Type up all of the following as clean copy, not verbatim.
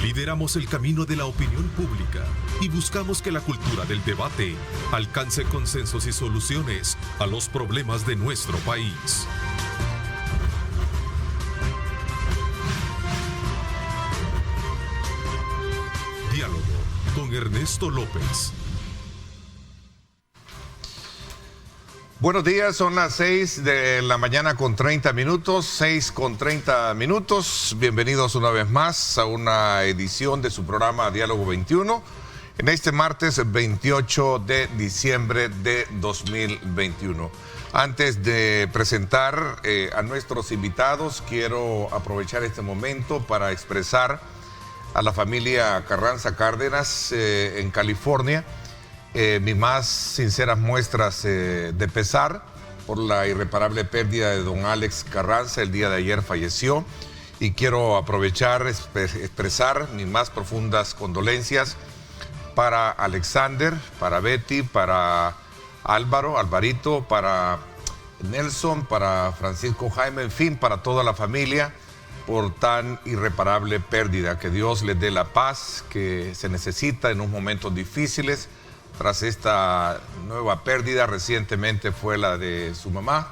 Lideramos el camino de la opinión pública y buscamos que la cultura del debate alcance consensos y soluciones a los problemas de nuestro país. Diálogo con Ernesto López. Buenos días, son las 6 de la mañana con 30 minutos, 6 con 30 minutos. Bienvenidos una vez más a una edición de su programa Diálogo 21, en este martes 28 de diciembre de 2021. Antes de presentar a nuestros invitados, quiero aprovechar este momento para expresar a la familia Carranza Cárdenas en California mis más sinceras muestras de pesar por la irreparable pérdida de don Alex Carranza. El día de ayer falleció y quiero aprovechar, expresar mis más profundas condolencias para Alexander, para Betty, para Álvaro, Alvarito, para Nelson, para Francisco Jaime, en fin, para toda la familia por tan irreparable pérdida. Que Dios les dé la paz que se necesita en unos momentos difíciles. Tras esta nueva pérdida, recientemente fue la de su mamá.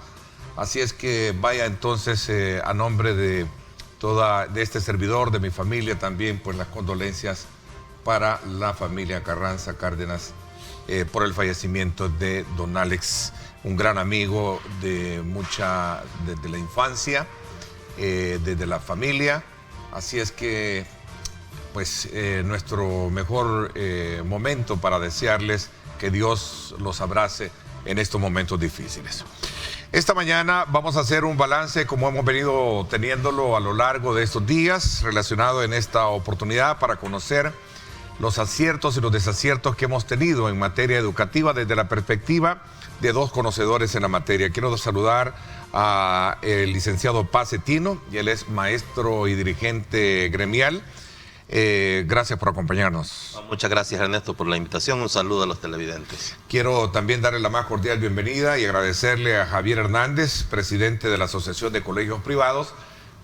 Así es que vaya entonces a nombre de este servidor, de mi familia también, pues las condolencias para la familia Carranza Cárdenas por el fallecimiento de don Alex, un gran amigo desde la infancia, desde la familia. Así es que pues nuestro mejor momento para desearles que Dios los abrace en estos momentos difíciles. Esta mañana vamos a hacer un balance, como hemos venido teniéndolo a lo largo de estos días, relacionado en esta oportunidad para conocer los aciertos y los desaciertos que hemos tenido en materia educativa desde la perspectiva de dos conocedores en la materia. Quiero saludar al licenciado Paz Cetino, y él es maestro y dirigente gremial. Gracias por acompañarnos. Muchas gracias, Ernesto, por la invitación. Un saludo a los televidentes. Quiero también darle la más cordial bienvenida y agradecerle a Javier Hernández, presidente de la Asociación de Colegios Privados,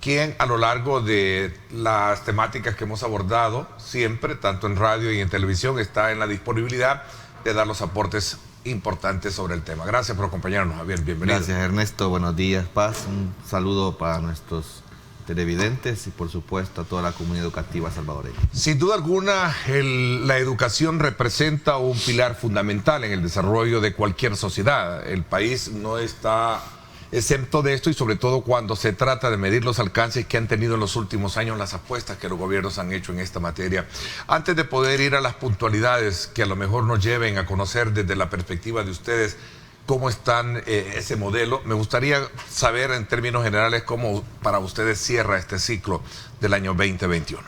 quien a lo largo de las temáticas que hemos abordado siempre, tanto en radio y en televisión, está en la disponibilidad de dar los aportes importantes sobre el tema. Gracias por acompañarnos, Javier. Bienvenido. Gracias, Ernesto. Buenos días, Paz. Un saludo para nuestros televidentes y por supuesto a toda la comunidad educativa salvadoreña. Sin duda alguna, la educación representa un pilar fundamental en el desarrollo de cualquier sociedad. El país no está exento de esto, y sobre todo cuando se trata de medir los alcances que han tenido en los últimos años las apuestas que los gobiernos han hecho en esta materia. Antes de poder ir a las puntualidades que a lo mejor nos lleven a conocer desde la perspectiva de ustedes cómo están ese modelo, me gustaría saber en términos generales cómo para ustedes cierra este ciclo del año 2021.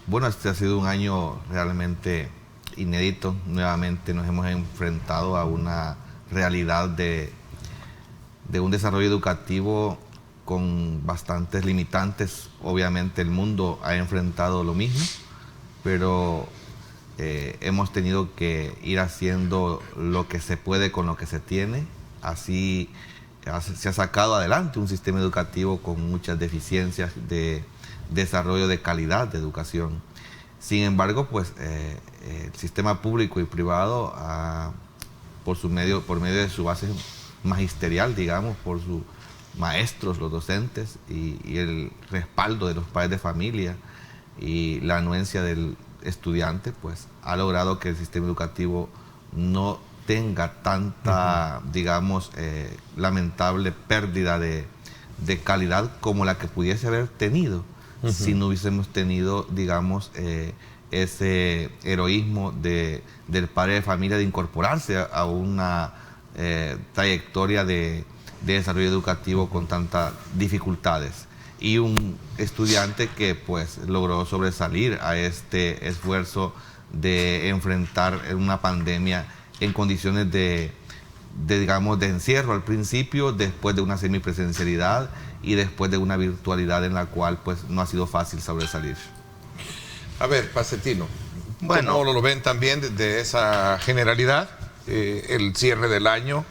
Bueno, este ha sido un año realmente inédito. Nuevamente nos hemos enfrentado a una realidad de un desarrollo educativo con bastantes limitantes. Obviamente el mundo ha enfrentado lo mismo, pero hemos tenido que ir haciendo lo que se puede con lo que se tiene. Así se ha sacado adelante un sistema educativo con muchas deficiencias de desarrollo de calidad de educación. Sin embargo, pues el sistema público y privado, por medio de su base magisterial, digamos, por sus maestros, los docentes y el respaldo de los padres de familia y la anuencia del estudiante, pues ha logrado que el sistema educativo no tenga tanta, digamos, lamentable pérdida de calidad como la que pudiese haber tenido si no hubiésemos tenido, digamos, ese heroísmo del padre de familia de incorporarse a una trayectoria de desarrollo educativo con tantas dificultades, y un estudiante que pues logró sobresalir a este esfuerzo de enfrentar una pandemia en condiciones digamos, de encierro al principio, después de una semipresencialidad y después de una virtualidad en la cual pues no ha sido fácil sobresalir. A ver, Paz Cetino, ¿cómo lo ven también desde esa generalidad, el cierre del año,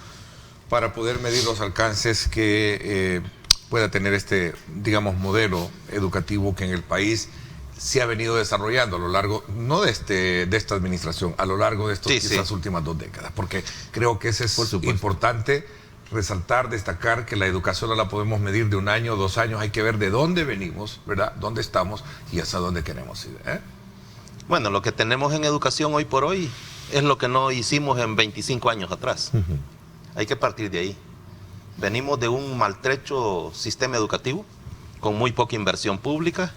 para poder medir los alcances que pueda tener este, digamos, modelo educativo que en el país se ha venido desarrollando a lo largo, no de esta administración, a lo largo de estas últimas 2 décadas, porque creo que ese es importante resaltar, destacar que la educación no la podemos medir de 1 año, 2 años, hay que ver de dónde venimos, ¿verdad? Dónde estamos y hasta dónde queremos ir, ¿eh? Bueno, lo que tenemos en educación hoy por hoy es lo que no hicimos en 25 años atrás. Hay que partir de ahí. Venimos de un maltrecho sistema educativo, con muy poca inversión pública,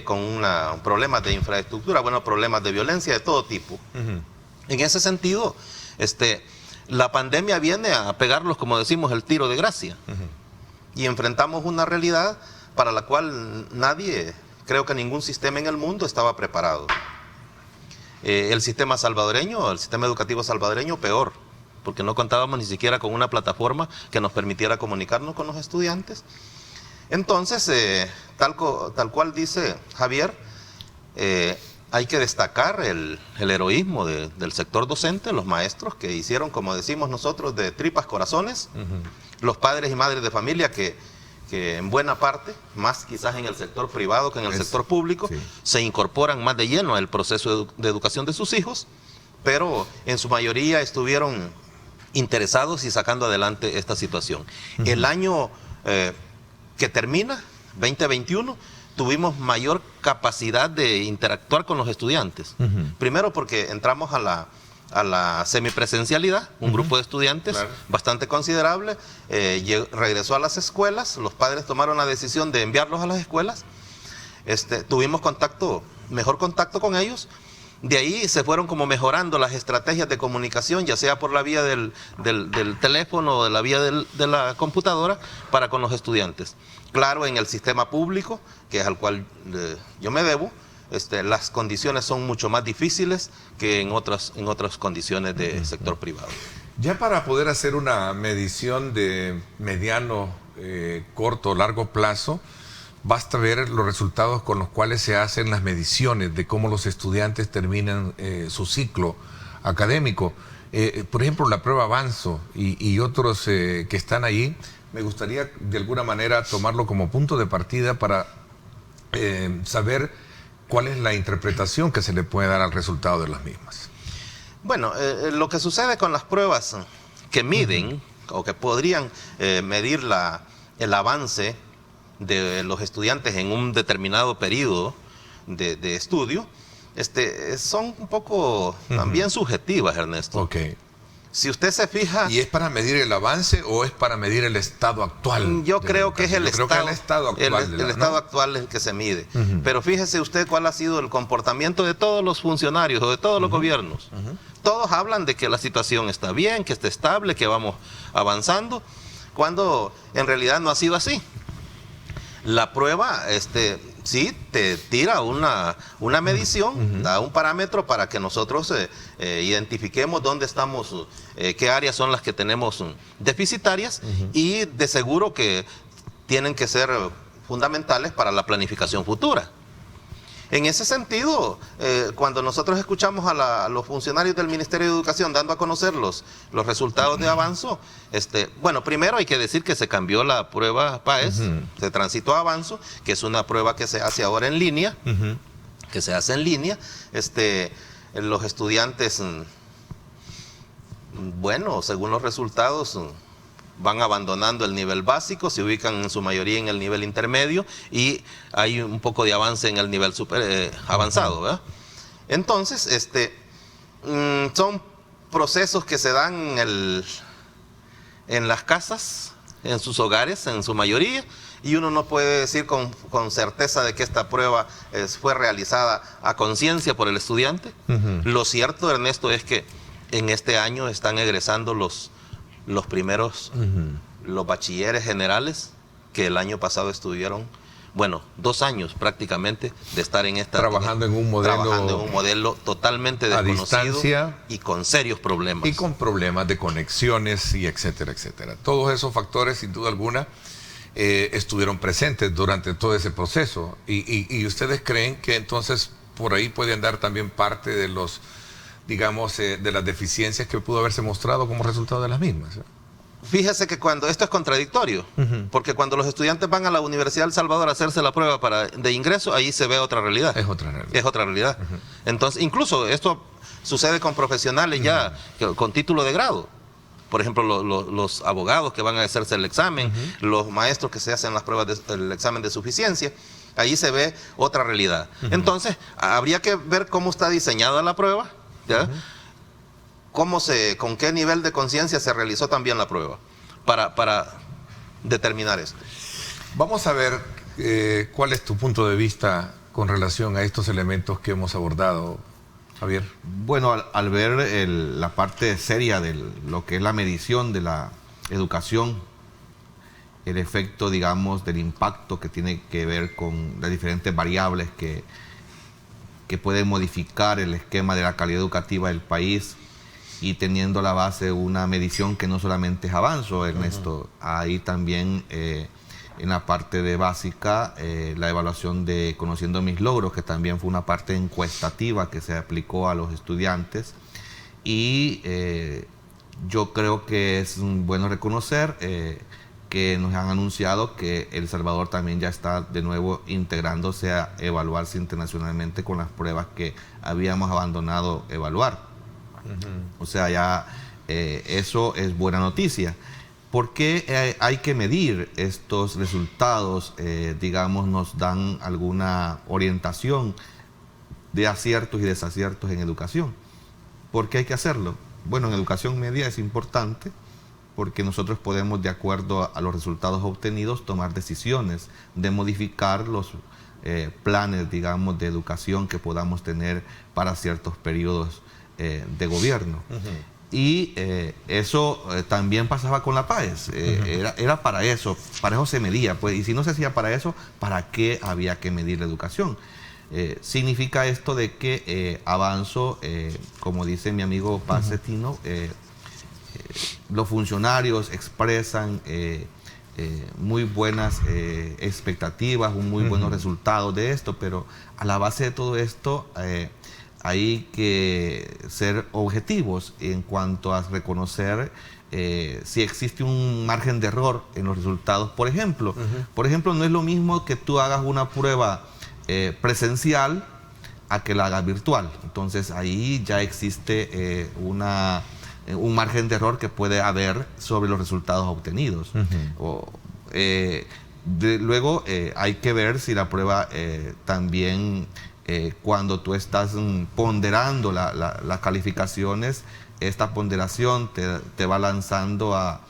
con problemas de infraestructura, problemas de violencia de todo tipo. En ese sentido, la pandemia viene a pegarlos, como decimos, el tiro de gracia. Y enfrentamos una realidad para la cual nadie, creo que ningún sistema en el mundo estaba preparado. El sistema salvadoreño, el sistema educativo salvadoreño, peor, porque no contábamos ni siquiera con una plataforma que nos permitiera comunicarnos con los estudiantes. Entonces, tal cual dice Javier, hay que destacar el heroísmo del sector docente, los maestros que hicieron, como decimos nosotros, de tripas corazones, los padres y madres de familia que en buena parte, más quizás en el sector privado que en el sector público, se incorporan más de lleno al proceso de educación de sus hijos, pero en su mayoría estuvieron interesados y sacando adelante esta situación. El año que termina, 2021, tuvimos mayor capacidad de interactuar con los estudiantes. Primero porque entramos a la semipresencialidad, un grupo de estudiantes bastante considerable, regresó a las escuelas, los padres tomaron la decisión de enviarlos a las escuelas, tuvimos mejor contacto con ellos. De ahí se fueron como mejorando las estrategias de comunicación, ya sea por la vía del teléfono o de la vía de la computadora, para con los estudiantes. Claro, en el sistema público, que es al cual yo me debo, las condiciones son mucho más difíciles que en otras condiciones de sector privado. Ya para poder hacer una medición de mediano, corto, largo plazo, basta ver los resultados con los cuales se hacen las mediciones de cómo los estudiantes terminan su ciclo académico. Por ejemplo, la prueba Avanzo y otros que están ahí, me gustaría de alguna manera tomarlo como punto de partida para saber cuál es la interpretación que se le puede dar al resultado de las mismas. Bueno, lo que sucede con las pruebas que miden o que podrían medir el avance de los estudiantes en un determinado periodo de estudio, son un poco también subjetivas, Ernesto. Okay. Si usted se fija... ¿Y es para medir el avance o es para medir el estado actual? Yo creo que es el estado actual. El estado actual es el que se mide. Pero fíjese usted cuál ha sido el comportamiento de todos los funcionarios o de todos los gobiernos. Todos hablan de que la situación está bien, que está estable, que vamos avanzando, cuando en realidad no ha sido así. La prueba, sí, te tira una medición, da un parámetro para que nosotros identifiquemos dónde estamos, qué áreas son las que tenemos deficitarias y de seguro que tienen que ser fundamentales para la planificación futura. En ese sentido, cuando nosotros escuchamos a los funcionarios del Ministerio de Educación dando a conocer los resultados de Avanzo, bueno, primero hay que decir que se cambió la prueba PAES, se transitó a Avanzo, que es una prueba que se hace ahora en línea, los estudiantes, bueno, según los resultados, van abandonando el nivel básico, se ubican en su mayoría en el nivel intermedio y hay un poco de avance en el nivel avanzado, ¿verdad? Entonces, son procesos que se dan en las casas, en sus hogares, en su mayoría, y uno no puede decir con certeza de que esta prueba fue realizada a conciencia por el estudiante. Lo cierto, Ernesto, es que en este año están egresando los primeros, los bachilleres generales que el año pasado estuvieron, bueno, 2 años prácticamente de estar en trabajando en un modelo totalmente desconocido, distancia, y con serios problemas. Y con problemas de conexiones y etcétera, etcétera. Todos esos factores, sin duda alguna, estuvieron presentes durante todo ese proceso. Y ustedes creen que entonces por ahí puede andar también parte de los, digamos, de las deficiencias que pudo haberse mostrado como resultado de las mismas. Fíjese que cuando esto es contradictorio, porque cuando los estudiantes van a la Universidad de El Salvador a hacerse la prueba de ingreso, ahí se ve otra realidad. Es otra realidad. Es otra realidad. Entonces, incluso esto sucede con profesionales ya con título de grado. Por ejemplo, los abogados que van a hacerse el examen, los maestros que se hacen las pruebas del examen de suficiencia, ahí se ve otra realidad. Entonces, habría que ver cómo está diseñada la prueba, ¿ya? Con qué nivel de conciencia se realizó también la prueba para determinar esto. Vamos a ver cuál es tu punto de vista con relación a estos elementos que hemos abordado, Javier. Bueno, al ver la parte seria de lo que es la medición de la educación, el efecto, digamos, del impacto que tiene que ver con las diferentes variables que pueden modificar el esquema de la calidad educativa del país, y teniendo a la base una medición que no solamente es avanzo, Ernesto, hay también en la parte de básica la evaluación de Conociendo Mis Logros, que también fue una parte encuestativa que se aplicó a los estudiantes, y yo creo que es bueno reconocer que nos han anunciado que El Salvador también ya está de nuevo integrándose a evaluarse internacionalmente con las pruebas que habíamos abandonado evaluar. O sea, ya eso es buena noticia. ¿Por qué hay que medir estos resultados? Digamos, nos dan alguna orientación de aciertos y desaciertos en educación. ¿Por qué hay que hacerlo? Bueno, en educación media es importante porque nosotros podemos, de acuerdo a los resultados obtenidos, tomar decisiones de modificar los planes, digamos, de educación que podamos tener para ciertos periodos de gobierno. Y eso también pasaba con la PAES. Era para eso se medía. Pues, y si no se hacía para eso, ¿para qué había que medir la educación? Significa esto de que avanzo, como dice mi amigo Paz Cetino, los funcionarios expresan muy buenas expectativas, muy buenos resultados de esto, pero a la base de todo esto hay que ser objetivos en cuanto a reconocer si existe un margen de error en los resultados. Por ejemplo, no es lo mismo que tú hagas una prueba presencial a que la hagas virtual. Entonces ahí ya existe un margen de error que puede haber sobre los resultados obtenidos. Luego hay que ver si la prueba también, cuando tú estás ponderando las calificaciones, esta ponderación te va lanzando a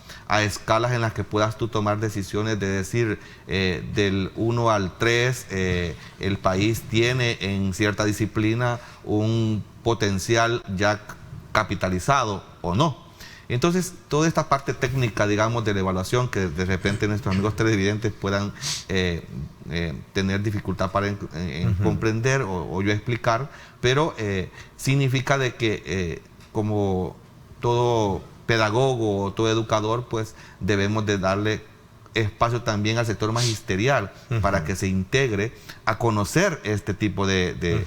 escalas en las que puedas tú tomar decisiones de decir del 1 al 3 el país tiene en cierta disciplina un potencial ya capitalizado o no. Entonces, toda esta parte técnica, digamos, de la evaluación, que de repente nuestros amigos televidentes puedan tener dificultad para comprender o yo explicar, pero significa de que como todo pedagogo o todo educador, pues debemos de darle espacio también al sector magisterial para que se integre a conocer este tipo de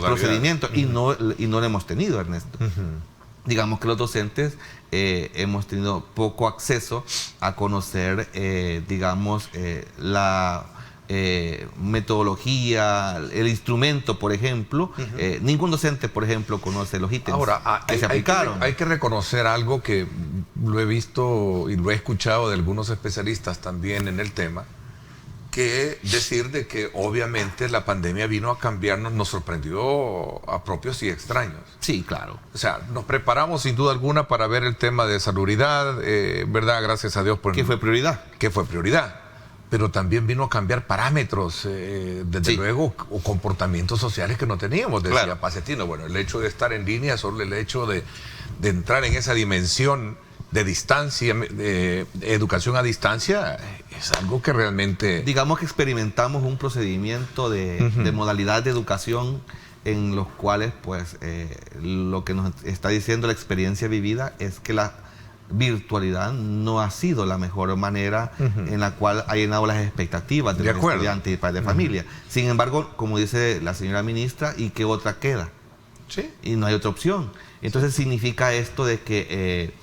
procedimientos, y no lo hemos tenido, Ernesto. Digamos que los docentes hemos tenido poco acceso a conocer, digamos, la metodología, el instrumento, por ejemplo. Ningún docente, por ejemplo, conoce los ítems que se aplicaron. Hay que reconocer algo que lo he visto y lo he escuchado de algunos especialistas también en el tema, que decir de que obviamente la pandemia vino a cambiarnos, nos sorprendió a propios y extraños. Sí, claro. O sea, nos preparamos sin duda alguna para ver el tema de salubridad, ¿verdad? Gracias a Dios. ¿Qué fue prioridad? ¿Qué fue prioridad? Pero también vino a cambiar parámetros, desde luego, o comportamientos sociales que no teníamos, decía Paz Cetino. Bueno, el hecho de estar en línea, solo el hecho de entrar en esa dimensión de distancia, de educación a distancia, es algo que realmente... Digamos que experimentamos un procedimiento de modalidad de educación en los cuales, pues, lo que nos está diciendo la experiencia vivida es que la virtualidad no ha sido la mejor manera en la cual ha llenado las expectativas de los estudiantes y padres de familia. Sin embargo, como dice la señora ministra, ¿y qué otra queda? Sí. Y no hay otra opción. Entonces significa esto de que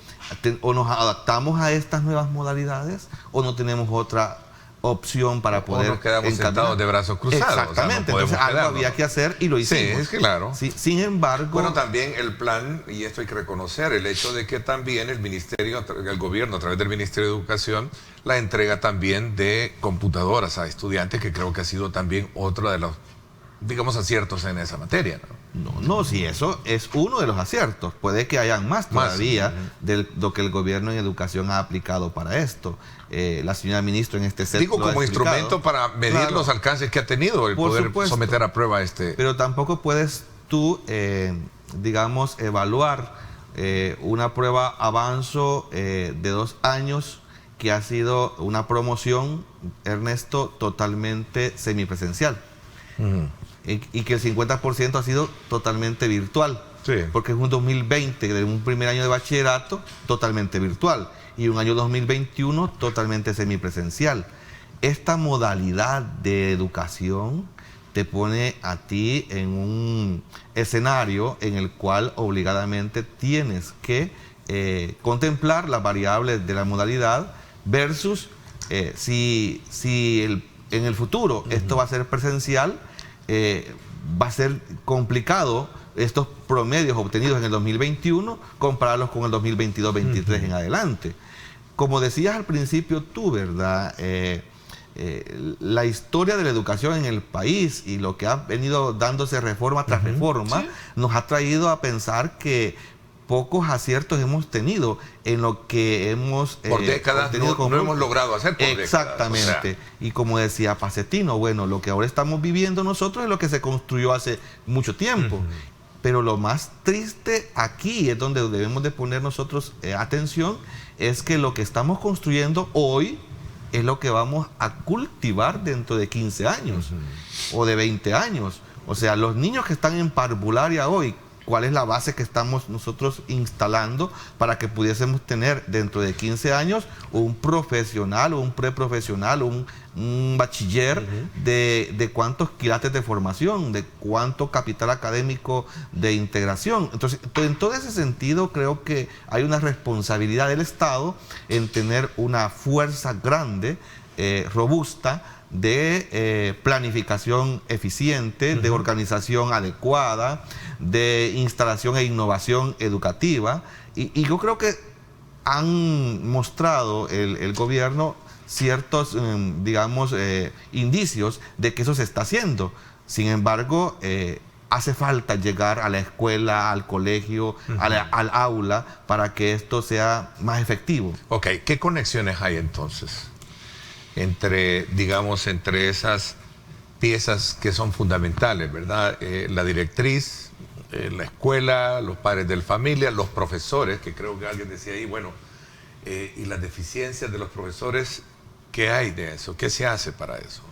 o nos adaptamos a estas nuevas modalidades o no tenemos otra opción para poder o nos quedamos encaminar. sentados de brazos cruzados. Exactamente, o sea, no entonces algo quedarnos, había que hacer y lo hicimos. Sí, es claro. Sí, sin embargo... Bueno, también el plan, y esto hay que reconocer, el hecho de que también el gobierno a través del Ministerio de Educación, la entrega también de computadoras a estudiantes, que creo que ha sido también otro de los, digamos, aciertos en esa materia, ¿no? No, si eso es uno de los aciertos. Puede que hayan más todavía de lo que el gobierno en educación ha aplicado para esto. La señora ministra en este set Digo, lo ha como explicado. instrumento para medir Claro. los alcances que ha tenido el Por poder supuesto. someter a prueba este... Pero tampoco puedes tú, digamos, evaluar una prueba avanzo de 2 años que ha sido una promoción, Ernesto, totalmente semipresencial. Y que el 50% ha sido totalmente virtual. Sí. Porque es un 2020, de un primer año de bachillerato, totalmente virtual. Y un año 2021 totalmente semipresencial. Esta modalidad de educación te pone a ti en un escenario en el cual obligadamente tienes que contemplar las variables de la modalidad versus si en el futuro esto va a ser presencial, va a ser complicado estos promedios obtenidos en el 2021 compararlos con el 2022-23 en adelante. Como decías al principio tú, ¿verdad? La historia de la educación en el país y lo que ha venido dándose reforma tras reforma nos ha traído a pensar que pocos aciertos hemos tenido en lo que hemos por décadas no hemos logrado hacer por exactamente décadas, o sea. Y como decía Pacetino, bueno, lo que ahora estamos viviendo nosotros es lo que se construyó hace mucho tiempo. Pero lo más triste aquí es donde debemos de poner nosotros atención, es que lo que estamos construyendo hoy es lo que vamos a cultivar dentro de 15 años o de 20 años. O sea, los niños que están en parvularia hoy, ¿cuál es la base que estamos nosotros instalando para que pudiésemos tener dentro de 15 años un profesional o un preprofesional o un bachiller de cuántos quilates de formación, de cuánto capital académico de integración? Entonces, en todo ese sentido, creo que hay una responsabilidad del Estado en tener una fuerza grande, robusta, de planificación eficiente, de organización adecuada, de instalación e innovación educativa. Y yo creo que han mostrado el gobierno ciertos, digamos, indicios de que eso se está haciendo. Sin embargo, hace falta llegar a la escuela, al colegio, al aula, para que esto sea más efectivo. Ok, ¿qué conexiones hay entonces entre, digamos, entre esas piezas que son fundamentales, ¿verdad? La directriz, la escuela, los padres de familia, los profesores, que creo que alguien decía ahí, bueno, y las deficiencias de los profesores, ¿qué hay de eso? ¿Qué se hace para eso?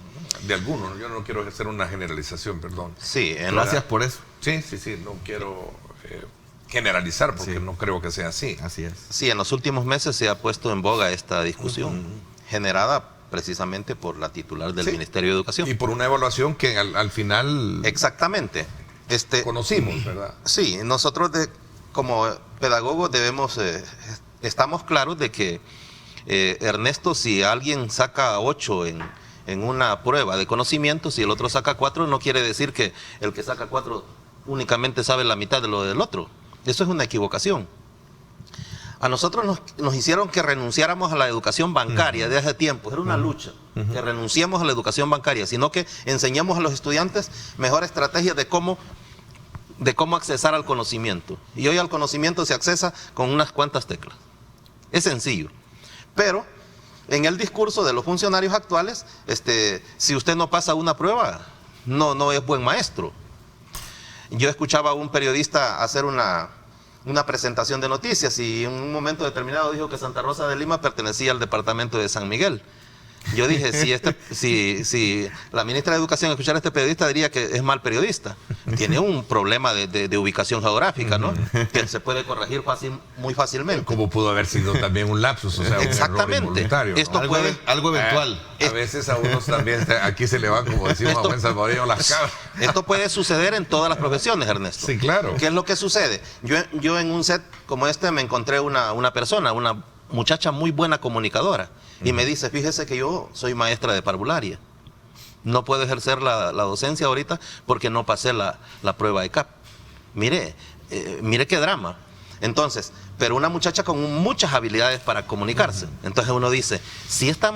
De algunos, yo no quiero hacer una generalización, perdón. Sí, Gracias por eso. Sí, no quiero generalizar porque no creo que sea así. Así es. Sí, en los últimos meses se ha puesto en boga esta discusión, generada precisamente por la titular del Ministerio de Educación. Y por una evaluación que al final Exactamente. conocimos, ¿verdad? Sí, nosotros como pedagogos estamos claros de que, Ernesto, si alguien saca 8 en una prueba de conocimientos y el otro saca 4, no quiere decir que el que saca 4 únicamente sabe la mitad de lo del otro. Eso es una equivocación. A nosotros nos hicieron que renunciáramos a la educación bancaria de hace tiempo. Era una lucha, que renunciemos a la educación bancaria, sino que enseñemos a los estudiantes mejores estrategias de cómo accesar al conocimiento. Y hoy al conocimiento se accesa con unas cuantas teclas. Es sencillo. Pero en el discurso de los funcionarios actuales, si usted no pasa una prueba, no es buen maestro. Yo escuchaba a un periodista hacer una presentación de noticias y en un momento determinado dijo que Santa Rosa de Lima pertenecía al departamento de San Miguel. Yo dije, si la ministra de Educación escuchara a este periodista, diría que es mal periodista. Tiene un problema de ubicación geográfica, ¿no? Que se puede corregir muy fácilmente. Como pudo haber sido también un lapsus, o sea, exactamente. Un error involuntario, ¿no? Esto algo eventual. A veces a unos también, aquí se le van, como decimos a buen salvadoreño, las cabras. Esto puede suceder en todas las profesiones, Ernesto. Sí, claro. ¿Qué es lo que sucede? Yo en un set como este me encontré una persona, una muchacha muy buena comunicadora, y me dice, fíjese que yo soy maestra de parvularia. No puedo ejercer la docencia ahorita porque no pasé la prueba de CAP. Mire qué drama. Entonces, pero una muchacha con muchas habilidades para comunicarse. Entonces uno dice, si esta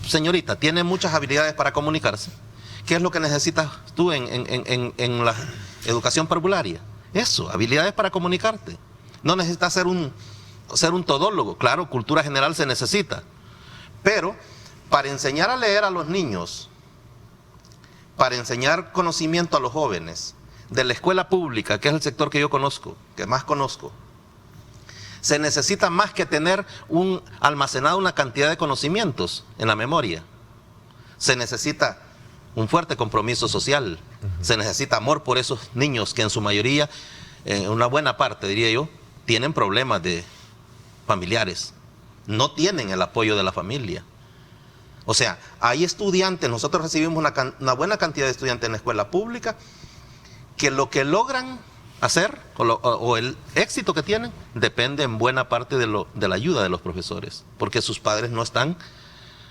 señorita tiene muchas habilidades para comunicarse, ¿qué es lo que necesitas tú en la educación parvularia? Eso, habilidades para comunicarte. No necesitas ser un todólogo. Claro, cultura general se necesita. Pero para enseñar a leer a los niños, para enseñar conocimiento a los jóvenes, de la escuela pública, que es el sector que yo conozco, que más conozco, se necesita más que tener almacenado una cantidad de conocimientos en la memoria. Se necesita un fuerte compromiso social, se necesita amor por esos niños que en su mayoría, una buena parte diría yo, tienen problemas de familiares, no tienen el apoyo de la familia. O sea, hay estudiantes, nosotros recibimos una buena cantidad de estudiantes en la escuela pública que lo que logran hacer o el éxito que tienen depende en buena parte de la ayuda de los profesores, porque sus padres no están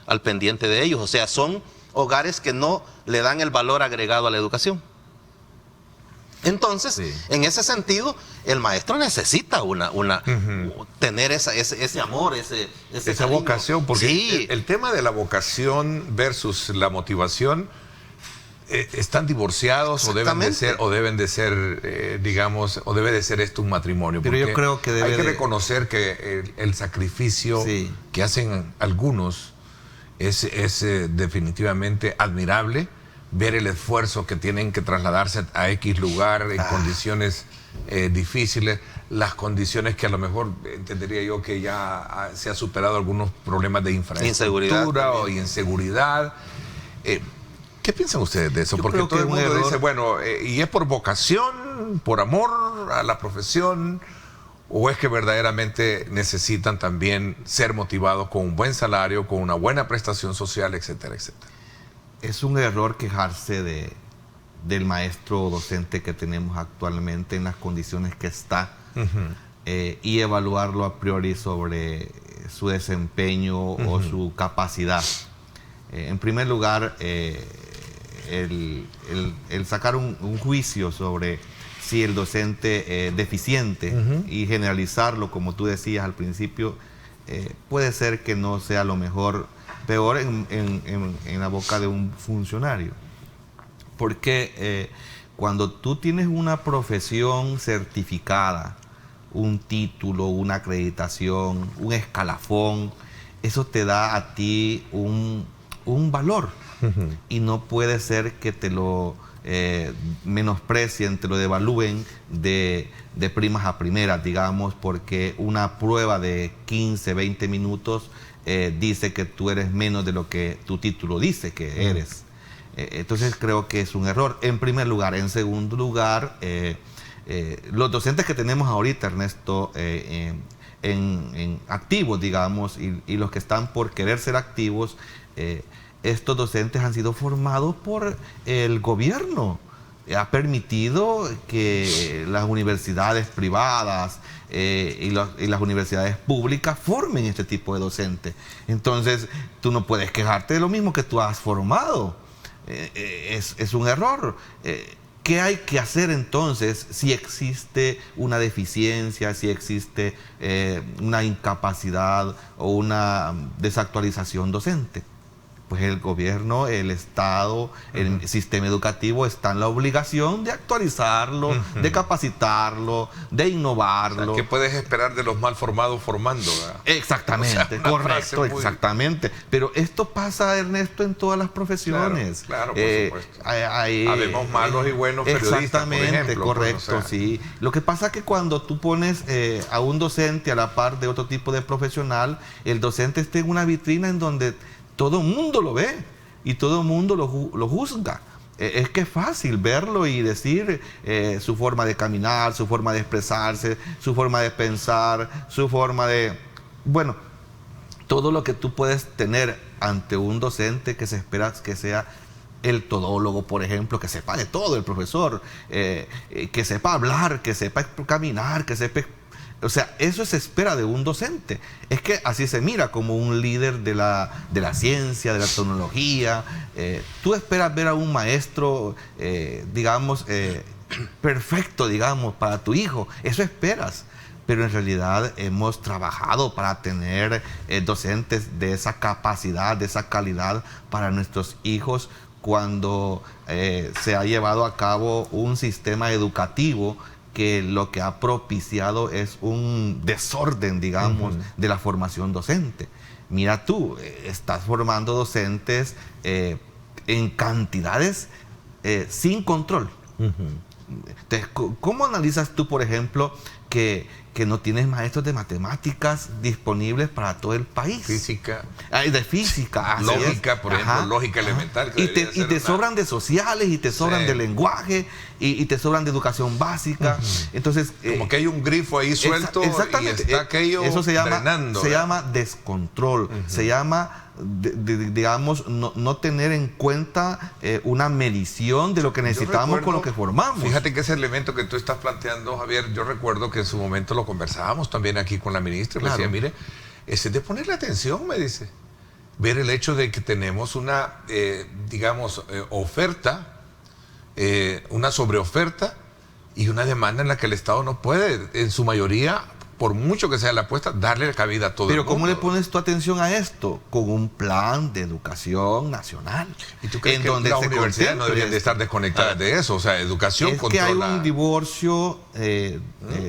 al pendiente de ellos. O sea, son hogares que no le dan el valor agregado a la educación. Entonces, sí, en ese sentido, el maestro necesita tener ese amor, esa vocación, porque sí, el tema de la vocación versus la motivación están divorciados o deben de ser, digamos, o debe de ser esto un matrimonio. Pero yo creo que hay que reconocer que el sacrificio que hacen algunos es definitivamente admirable. Ver el esfuerzo que tienen que trasladarse a X lugar en condiciones difíciles, las condiciones que a lo mejor entendería yo que ya se ha superado algunos problemas de infraestructura o inseguridad. ¿Qué piensan ustedes de eso? Yo porque todo el mundo dice, bueno, ¿y es por vocación, por amor a la profesión, o es que verdaderamente necesitan también ser motivados con un buen salario, con una buena prestación social, etcétera, etcétera? Es un error quejarse del maestro docente que tenemos actualmente en las condiciones que está y evaluarlo a priori sobre su desempeño o su capacidad. En primer lugar, el sacar un juicio sobre si el docente es deficiente y generalizarlo, como tú decías al principio, puede ser que no sea lo mejor, peor en la boca de un funcionario. Porque cuando tú tienes una profesión certificada, un título, una acreditación, un escalafón, eso te da a ti un valor. Y no puede ser que te lo menosprecien, te lo devalúen de primas a primeras, digamos, porque una prueba de 15, 20 minutos dice que tú eres menos de lo que tu título dice que eres. Entonces creo que es un error, en primer lugar. En segundo lugar, los docentes que tenemos ahorita, Ernesto, en activos, digamos, y los que están por querer ser activos, estos docentes han sido formados por el gobierno. Ha permitido que las universidades privadas y las universidades públicas formen este tipo de docentes. Entonces, tú no puedes quejarte de lo mismo que tú has formado. Es un error. ¿Qué hay que hacer entonces si existe una deficiencia, si existe una incapacidad o una desactualización docente? Pues el gobierno, el Estado, el sistema educativo está en la obligación de actualizarlo, de capacitarlo, de innovarlo. O sea, ¿qué puedes esperar de los mal formados formando? ¿Verdad? Exactamente, o sea, correcto, exactamente. Pero esto pasa, Ernesto, en todas las profesiones. Claro, por supuesto. Habemos malos y buenos periodistas, exactamente, por ejemplo, correcto, pues, o sea. Sí. Lo que pasa es que cuando tú pones a un docente a la par de otro tipo de profesional, el docente está en una vitrina en donde todo el mundo lo ve y todo el mundo lo juzga. Es que es fácil verlo y decir su forma de caminar, su forma de expresarse, su forma de pensar, su forma de... Bueno, todo lo que tú puedes tener ante un docente que se espera que sea el todólogo, por ejemplo, que sepa de todo el profesor, que sepa hablar, que sepa caminar, que sepa... O sea, eso se espera de un docente. Es que así se mira como un líder de la ciencia, de la tecnología. Tú esperas ver a un maestro, digamos, perfecto, digamos, para tu hijo. Eso esperas. Pero en realidad hemos trabajado para tener docentes de esa capacidad, de esa calidad para nuestros hijos cuando se ha llevado a cabo un sistema educativo que lo que ha propiciado es un desorden, digamos, de la formación docente. Mira tú, estás formando docentes en cantidades sin control. Entonces, ¿cómo analizas tú, por ejemplo, que no tienes maestros de matemáticas disponibles para todo el país? Física. De física. Lógica, por ejemplo, lógica elemental. Y te sobran de sociales, y te sobran de lenguaje, y te sobran de educación básica. Entonces, como que hay un grifo ahí suelto exactamente, y está aquello eso se llama, drenando, se llama descontrol, se llama... digamos, no tener en cuenta una medición de lo que necesitamos con lo que formamos. Fíjate que ese elemento que tú estás planteando, Javier, yo recuerdo que en su momento lo conversábamos también aquí con la ministra, y le decía, mire, ese de ponerle atención, me dice, ver el hecho de que tenemos una, digamos, oferta, una sobreoferta y una demanda en la que el Estado no puede, en su mayoría, por mucho que sea la apuesta, darle cabida a todo el mundo. Pero ¿cómo le pones tu atención a esto? Con un plan de educación nacional. ¿Y tú crees que las universidades no deberían de estar desconectadas de eso? O sea, educación controla... Es que hay un divorcio,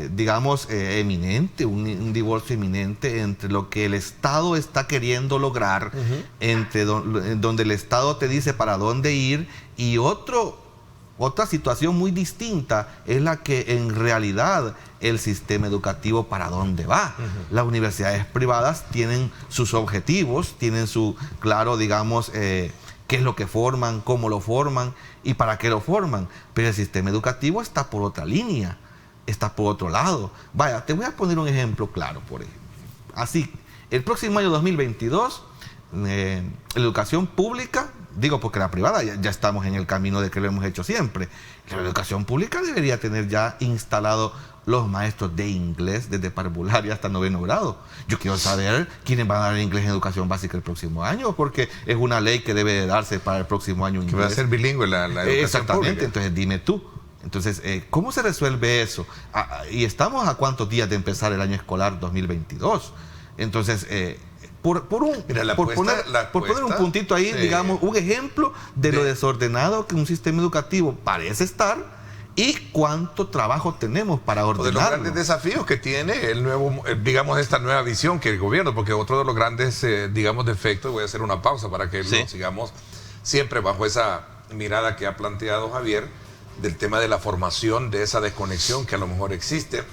digamos, eminente, un divorcio eminente entre lo que el Estado está queriendo lograr, entre donde el Estado te dice para dónde ir, y otra situación muy distinta es la que en realidad el sistema educativo para dónde va. Las universidades privadas tienen sus objetivos, tienen su claro, digamos, qué es lo que forman, cómo lo forman y para qué lo forman. Pero el sistema educativo está por otra línea, está por otro lado. Vaya, te voy a poner un ejemplo claro, por ejemplo. Así, el próximo año 2022, la educación pública, digo porque la privada ya estamos en el camino de que lo hemos hecho siempre, la educación pública debería tener ya instalado los maestros de inglés desde parvularia hasta 9º grado. Yo quiero saber quiénes van a dar inglés en educación básica el próximo año, porque es una ley que debe de darse para el próximo año. Que va a ser bilingüe la educación exactamente, pública. Entonces dime tú. Entonces, ¿cómo se resuelve eso? Y estamos a cuántos días de empezar el año escolar 2022. Entonces, por poner un puntito ahí, digamos, un ejemplo de lo desordenado que un sistema educativo parece estar y cuánto trabajo tenemos para ordenarlo. De los grandes desafíos que tiene el nuevo, digamos, esta nueva visión que el gobierno, porque otro de los grandes, digamos, defectos, voy a hacer una pausa para que lo sigamos siempre bajo esa mirada que ha planteado Javier, del tema de la formación, de esa desconexión que a lo mejor existe,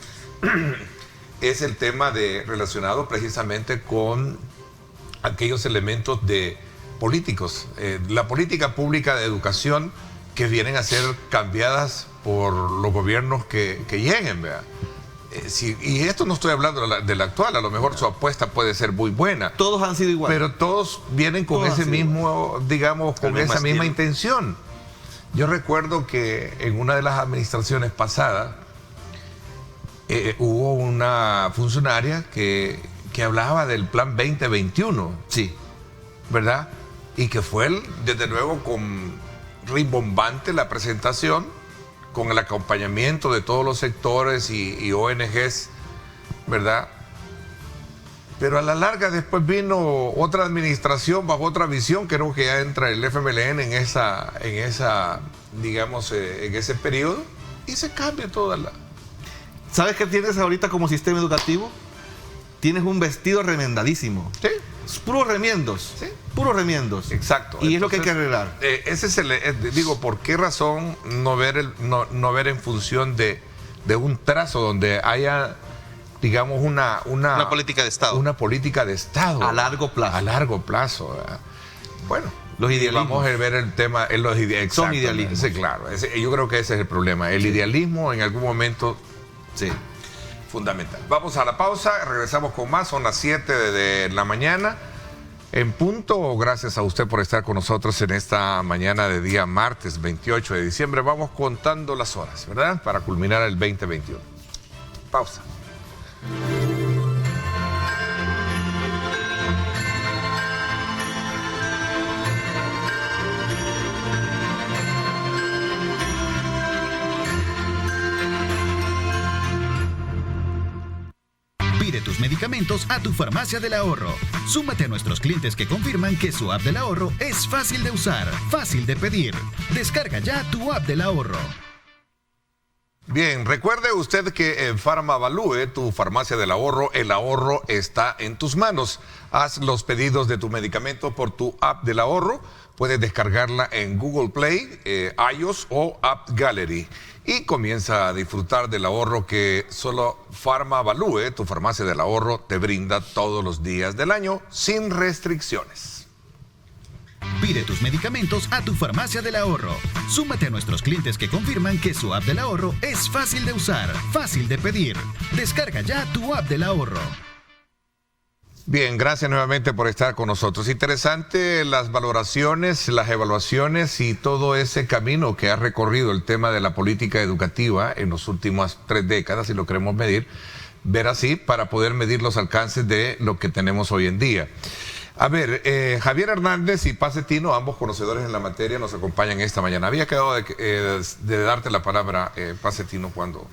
es el tema relacionado precisamente con aquellos elementos de políticos, la política pública de educación que vienen a ser cambiadas por los gobiernos que lleguen, ¿verdad? Y esto no estoy hablando de la actual, a lo mejor su apuesta puede ser muy buena. Todos han sido iguales. Pero todos vienen con ese mismo, digamos, con esa misma intención. Yo recuerdo que en una de las administraciones pasadas hubo una funcionaria que hablaba del plan 2021. Sí. ¿Verdad? Y que fue, desde luego, con rimbombante la presentación, con el acompañamiento de todos los sectores y ONGs, ¿verdad? Pero a la larga después vino otra administración bajo otra visión, creo que ya entra el FMLN en esa, digamos, en ese periodo, y se cambia toda la... ¿Sabes qué tienes ahorita como sistema educativo? Tienes un vestido remendadísimo. Sí. Puros remiendos. Sí. Puros remiendos. Exacto. Y entonces, es lo que hay que arreglar. Ese es digo, ¿por qué razón no ver en función de un trazo donde haya, digamos, una política de Estado? Una política de Estado. A largo plazo. A largo plazo, ¿verdad? Bueno, Los y idealismos. vamos a ver el tema. Son idealismos. Sí, claro. Yo creo que ese es el problema. El idealismo en algún momento, Sí. fundamental. Vamos a la pausa, regresamos con más. Son las 7 de la mañana. En punto, gracias a usted por estar con nosotros en esta mañana de día martes 28 de diciembre. Vamos contando las horas, ¿verdad? Para culminar el 2021. Pausa. Pide tus medicamentos a tu farmacia del ahorro. Súmate a nuestros clientes que confirman que su app del ahorro es fácil de usar, fácil de pedir. Descarga ya tu app del ahorro. Bien, recuerde usted que en Farmavalue, tu farmacia del ahorro, el ahorro está en tus manos. Haz los pedidos de tu medicamento por tu app del ahorro. Puedes descargarla en Google Play, iOS o App Gallery. Y comienza a disfrutar del ahorro que solo Farmavalue, tu farmacia del ahorro, te brinda todos los días del año sin restricciones. Pide tus medicamentos a tu farmacia del ahorro. Súmate a nuestros clientes que confirman que su app del ahorro es fácil de usar, fácil de pedir. Descarga ya tu app del ahorro. Bien, gracias nuevamente por estar con nosotros. Interesante las valoraciones, las evaluaciones y todo ese camino que ha recorrido el tema de la política educativa en las últimas 3 décadas, si lo queremos medir, ver así para poder medir los alcances de lo que tenemos hoy en día. A ver, Javier Hernández y Pacetino, ambos conocedores en la materia, nos acompañan esta mañana. Había quedado de darte la palabra, Pacetino, cuando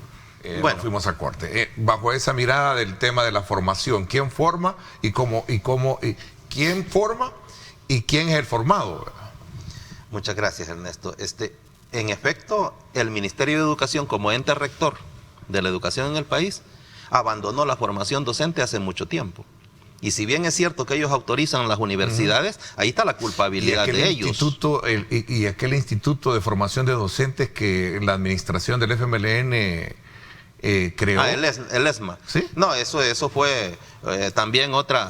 nos fuimos a corte. Bajo esa mirada del tema de la formación, ¿quién forma y quién forma y quién es el formado? Muchas gracias, Ernesto. En efecto, el Ministerio de Educación, como ente rector de la educación en el país, abandonó la formación docente hace mucho tiempo. Y si bien es cierto que ellos autorizan las universidades, ahí está la culpabilidad de ellos. Y aquel instituto de formación de docentes que la administración del FMLN creó. El ESMA. ¿Sí? No, eso fue también otra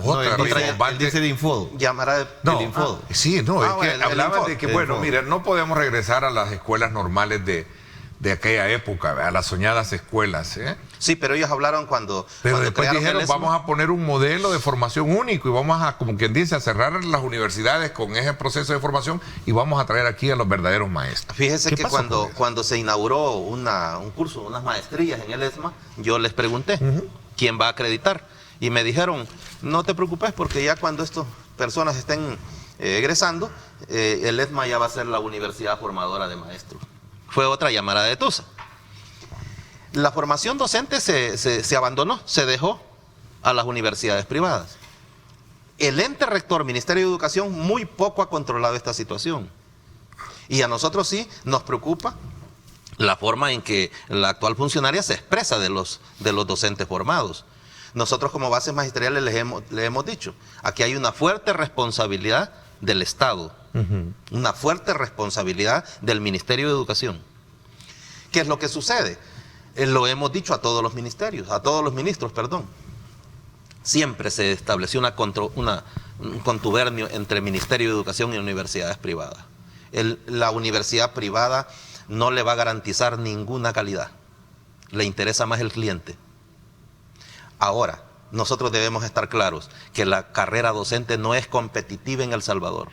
Dice de Infodo. llamará No, el Infodo. sí, no, es que el hablaban Infodo. de que, bueno, mira, no podemos regresar a las escuelas normales de aquella época, a las soñadas escuelas, ¿eh? Sí, pero ellos hablaron cuando Pero después crearon dijeron, el ESMA. vamos a poner un modelo de formación único y vamos a, como quien dice, a cerrar las universidades con ese proceso de formación y vamos a traer aquí a los verdaderos maestros. Fíjese ¿Qué que pasó con eso? cuando se inauguró un curso, unas maestrías en el ESMA, yo les pregunté, ¿quién va a acreditar? Y me dijeron, no te preocupes porque ya cuando estas personas estén egresando, el ESMA ya va a ser la universidad formadora de maestros. Fue otra llamada de tusa. La formación docente se abandonó, se dejó a las universidades privadas. El ente rector, Ministerio de Educación, muy poco ha controlado esta situación. Y a nosotros sí nos preocupa la forma en que la actual funcionaria se expresa de los docentes formados. Nosotros como bases magisteriales les hemos dicho, aquí hay una fuerte responsabilidad del Estado, una fuerte responsabilidad del Ministerio de Educación. ¿Qué es lo que sucede? Lo hemos dicho a todos los ministerios, a todos los ministros, perdón. Siempre se estableció un contubernio entre Ministerio de Educación y universidades privadas. La universidad privada no le va a garantizar ninguna calidad. Le interesa más el cliente. Ahora, nosotros debemos estar claros que la carrera docente no es competitiva en El Salvador.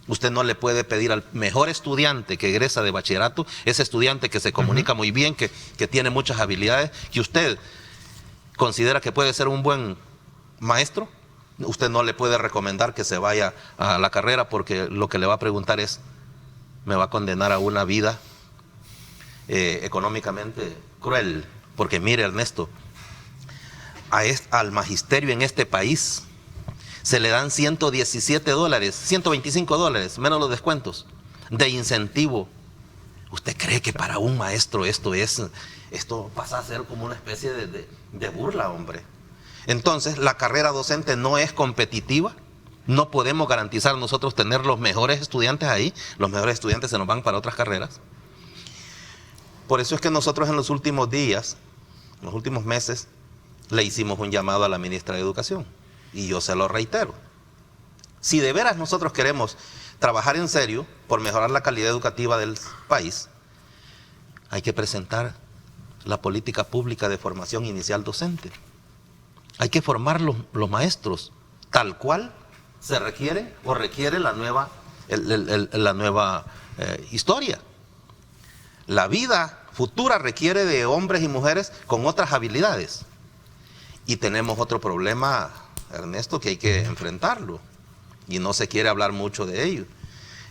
Usted no le puede pedir al mejor estudiante que egresa de bachillerato, ese estudiante que se comunica muy bien, que tiene muchas habilidades, que usted considera que puede ser un buen maestro, usted no le puede recomendar que se vaya a la carrera porque lo que le va a preguntar es, ¿me va a condenar a una vida económicamente cruel? Porque mire, Ernesto, al magisterio en este país se le dan $117, $125, menos los descuentos, de incentivo. ¿Usted cree que para un maestro esto pasa a ser como una especie de burla, hombre? Entonces, la carrera docente no es competitiva. No podemos garantizar nosotros tener los mejores estudiantes ahí. Los mejores estudiantes se nos van para otras carreras. Por eso es que nosotros en los últimos días, en los últimos meses, le hicimos un llamado a la ministra de Educación. Y yo se lo reitero. Si de veras nosotros queremos trabajar en serio por mejorar la calidad educativa del país, hay que presentar la política pública de formación inicial docente. Hay que formar los maestros tal cual se requiere o requiere la nueva historia. La vida futura requiere de hombres y mujeres con otras habilidades. Y tenemos otro problema, Ernesto, que hay que enfrentarlo. Y no se quiere hablar mucho de ello.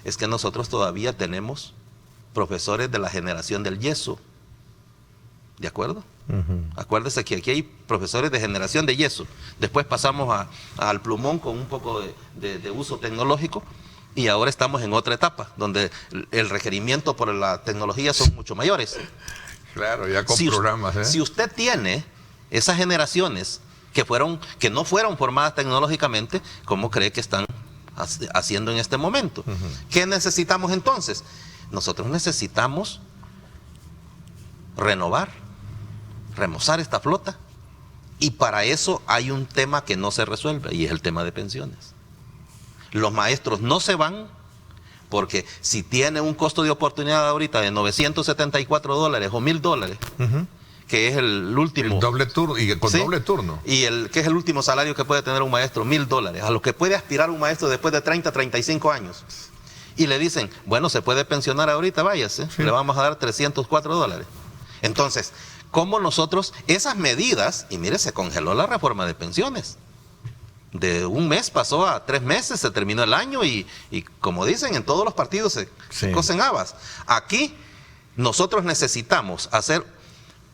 Es que nosotros todavía tenemos profesores de la generación del yeso. ¿De acuerdo? Acuérdese que aquí hay profesores de generación de yeso. Después pasamos al plumón con un poco de uso tecnológico. Y ahora estamos en otra etapa, donde el requerimiento por la tecnología son mucho mayores. Claro, ya con programas. Si usted tiene esas generaciones que no fueron formadas tecnológicamente, ¿cómo cree que están haciendo en este momento? ¿Qué necesitamos entonces? Nosotros necesitamos renovar, remozar esta flota, y para eso hay un tema que no se resuelve, y es el tema de pensiones. Los maestros no se van porque si tiene un costo de oportunidad ahorita de $974 o $1,000, que es el último... El doble turno, y con ¿sí? doble turno. Y que es el último salario que puede tener un maestro, $1,000, a lo que puede aspirar un maestro después de 30, 35 años. Y le dicen, bueno, se puede pensionar ahorita, váyase, le vamos a dar $304. Entonces, ¿cómo nosotros, esas medidas, y mire, se congeló la reforma de pensiones? De un mes pasó a 3 meses, se terminó el año y como dicen, en todos los partidos se cocen habas. Aquí nosotros necesitamos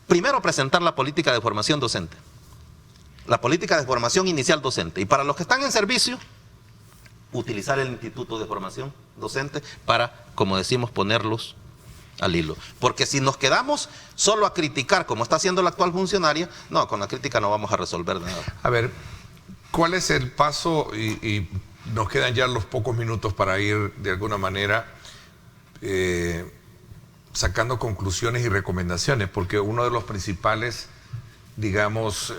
primero presentar la política de formación docente, la política de formación inicial docente, y para los que están en servicio, utilizar el Instituto de Formación Docente para, como decimos, ponerlos al hilo. Porque si nos quedamos solo a criticar como está haciendo la actual funcionaria, no, con la crítica no vamos a resolver nada. A ver, ¿cuál es el paso? Y nos quedan ya los pocos minutos para ir de alguna manera sacando conclusiones y recomendaciones, porque uno de los principales, digamos,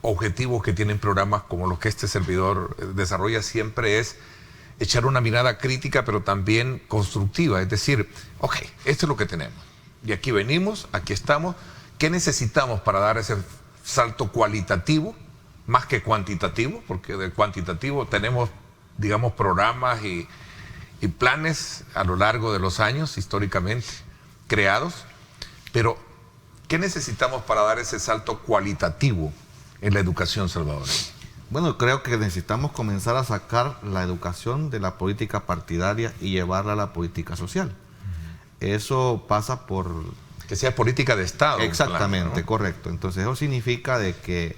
objetivos que tienen programas como los que este servidor desarrolla siempre es echar una mirada crítica, pero también constructiva. Es decir, ok, esto es lo que tenemos. Y aquí venimos, aquí estamos. ¿Qué necesitamos para dar ese salto cualitativo, más que cuantitativo? Porque de cuantitativo tenemos, digamos, programas y planes a lo largo de los años, históricamente creados. Pero, ¿qué necesitamos para dar ese salto cualitativo en la educación salvadoreña? Bueno, creo que necesitamos comenzar a sacar la educación de la política partidaria y llevarla a la política social. Eso pasa por... Que sea política de Estado. Exactamente, claro, ¿no? Correcto. Entonces eso significa de que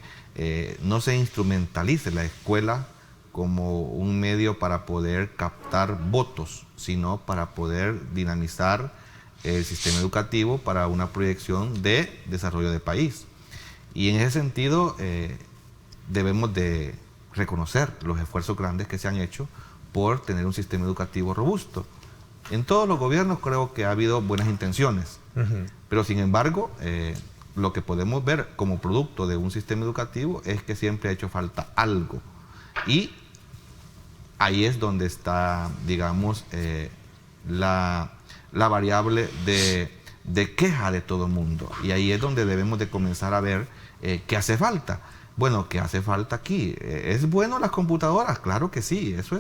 no se instrumentalice la escuela como un medio para poder captar votos, sino para poder dinamizar el sistema educativo para una proyección de desarrollo del país. Y en ese sentido debemos de reconocer los esfuerzos grandes que se han hecho por tener un sistema educativo robusto. En todos los gobiernos creo que ha habido buenas intenciones, pero sin embargo lo que podemos ver como producto de un sistema educativo es que siempre ha hecho falta algo. Y ahí es donde está, digamos, la variable de queja de todo el mundo. Y ahí es donde debemos de comenzar a ver qué hace falta. Bueno, ¿qué hace falta aquí? ¿Es bueno las computadoras? Claro que sí, eso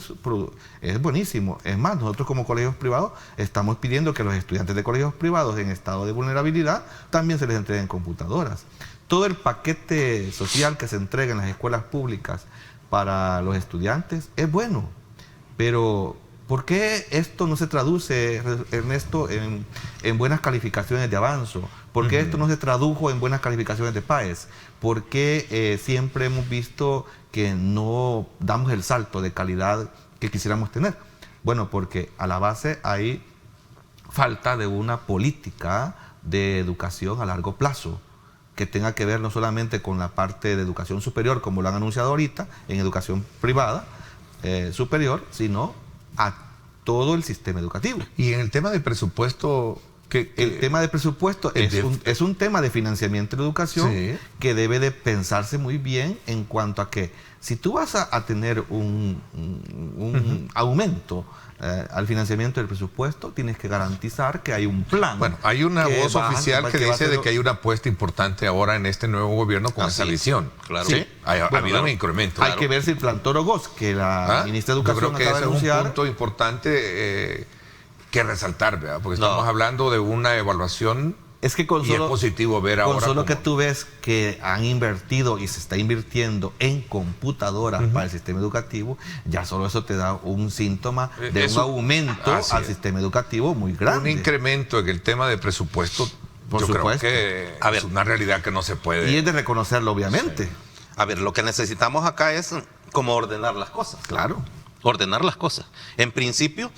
es buenísimo. Es más, nosotros como colegios privados estamos pidiendo que los estudiantes de colegios privados en estado de vulnerabilidad también se les entreguen computadoras. Todo el paquete social que se entrega en las escuelas públicas para los estudiantes es bueno, pero ¿por qué esto no se traduce, Ernesto, en buenas calificaciones de Avanzo? ¿Por qué esto no se tradujo en buenas calificaciones de PAES? ¿Por qué siempre hemos visto que no damos el salto de calidad que quisiéramos tener? Bueno, porque a la base hay falta de una política de educación a largo plazo, que tenga que ver no solamente con la parte de educación superior, como lo han anunciado ahorita, en educación privada superior, sino a todo el sistema educativo. Y en el tema del presupuesto, el tema del presupuesto es un tema de financiamiento de educación que debe de pensarse muy bien en cuanto a que si tú vas a tener un aumento al financiamiento del presupuesto, tienes que garantizar que hay un plan. Bueno, hay una voz oficial que dice de que hay una apuesta importante ahora en este nuevo gobierno con esa visión. Claro. Sí, ha habido un incremento. Hay que ver si el plan Toro Goz, que la ministra de Educación acaba de anunciar. Yo creo que ese es un punto importante que resaltar, ¿verdad? Porque estamos hablando de una evaluación. Es que y es positivo ver ahora. Con solo que tú ves que han invertido y se está invirtiendo en computadoras para el sistema educativo, ya solo eso te da un síntoma de un aumento al sistema educativo muy grande. Un incremento en el tema de presupuesto, yo creo que es una realidad que no se puede. Y es de reconocerlo, obviamente. Sí. A ver, lo que necesitamos acá es como ordenar las cosas. Claro. Ordenar las cosas. En principio,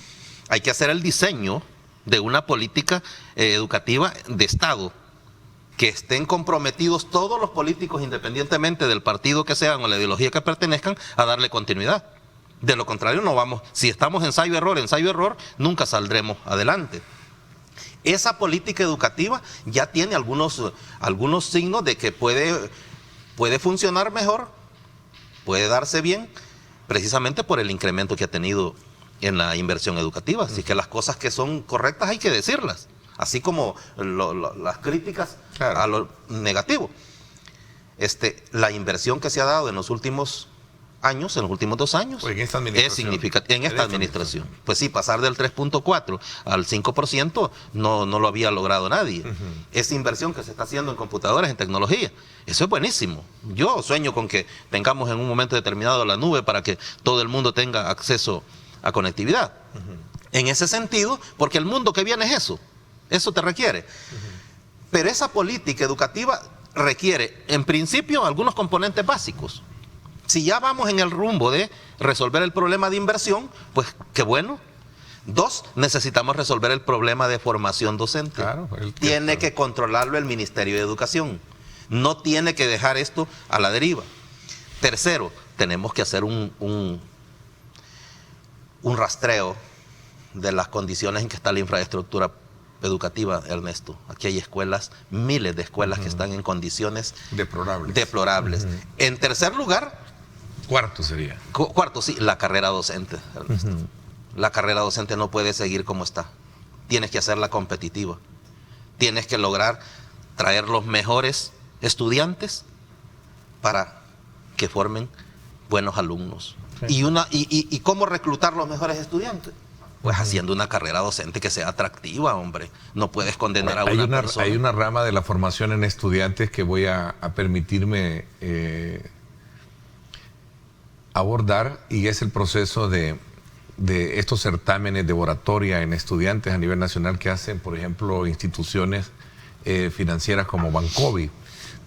hay que hacer el diseño de una política educativa de Estado, que estén comprometidos todos los políticos, independientemente del partido que sean o la ideología que pertenezcan, a darle continuidad. De lo contrario, no vamos. Si estamos ensayo-error, nunca saldremos adelante. Esa política educativa ya tiene algunos signos de que puede funcionar mejor, puede darse bien, precisamente por el incremento que ha tenido en la inversión educativa. Así que las cosas que son correctas hay que decirlas, así como las críticas a lo negativo. La inversión que se ha dado en los últimos años, en los últimos 2 años, pues es significativa en esta administración. Pues sí, pasar del 3.4 al 5% no lo había logrado nadie. Esa inversión que se está haciendo en computadoras, en tecnología, eso es buenísimo. Yo sueño con que tengamos en un momento determinado la nube para que todo el mundo tenga acceso a conectividad. En ese sentido, porque el mundo que viene es eso te requiere. Pero esa política educativa requiere, en principio, algunos componentes básicos. Si ya vamos en el rumbo de resolver el problema de inversión, pues qué bueno. 2, necesitamos resolver el problema de formación docente. Tiene que controlarlo el Ministerio de Educación. No tiene que dejar esto a la deriva. 3, tenemos que hacer un rastreo de las condiciones en que está la infraestructura educativa, Ernesto. Aquí hay escuelas, miles de escuelas que están en condiciones deplorables. En tercer lugar, cuarto sería. Cuarto, sí, la carrera docente, Ernesto. La carrera docente no puede seguir como está. Tienes que hacerla competitiva. Tienes que lograr traer los mejores estudiantes para que formen buenos alumnos. ¿Y cómo reclutar los mejores estudiantes? Pues haciendo una carrera docente que sea atractiva, hombre. No puedes condenar a una persona. Hay una rama de la formación en estudiantes que voy a permitirme abordar, y es el proceso de estos certámenes de oratoria en estudiantes a nivel nacional que hacen, por ejemplo, instituciones financieras como Bancovi.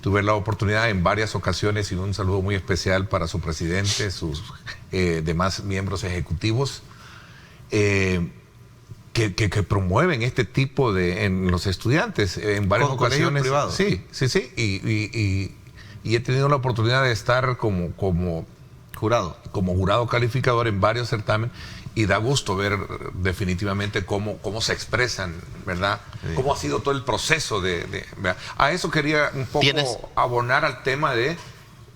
Tuve la oportunidad en varias ocasiones, y un saludo muy especial para su presidente, sus demás miembros ejecutivos, que promueven este tipo en los estudiantes en varias ocasiones. Sí, y he tenido la oportunidad de estar como jurado calificador en varios certámenes, y da gusto ver definitivamente cómo se expresan, ¿verdad? Sí. Cómo ha sido todo el proceso a eso quería un poco abonar al tema de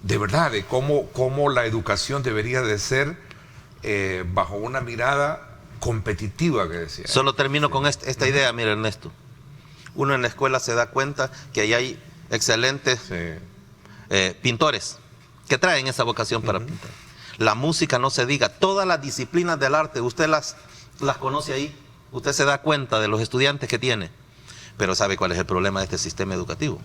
verdad, de cómo la educación debería de ser bajo una mirada competitiva, que decía. Solo termino con esta idea, mira, Ernesto. Uno en la escuela se da cuenta que ahí hay excelentes pintores que traen esa vocación para pintar. La música, no se diga, todas las disciplinas del arte, usted las conoce ahí, usted se da cuenta de los estudiantes que tiene, pero ¿sabe cuál es el problema de este sistema educativo?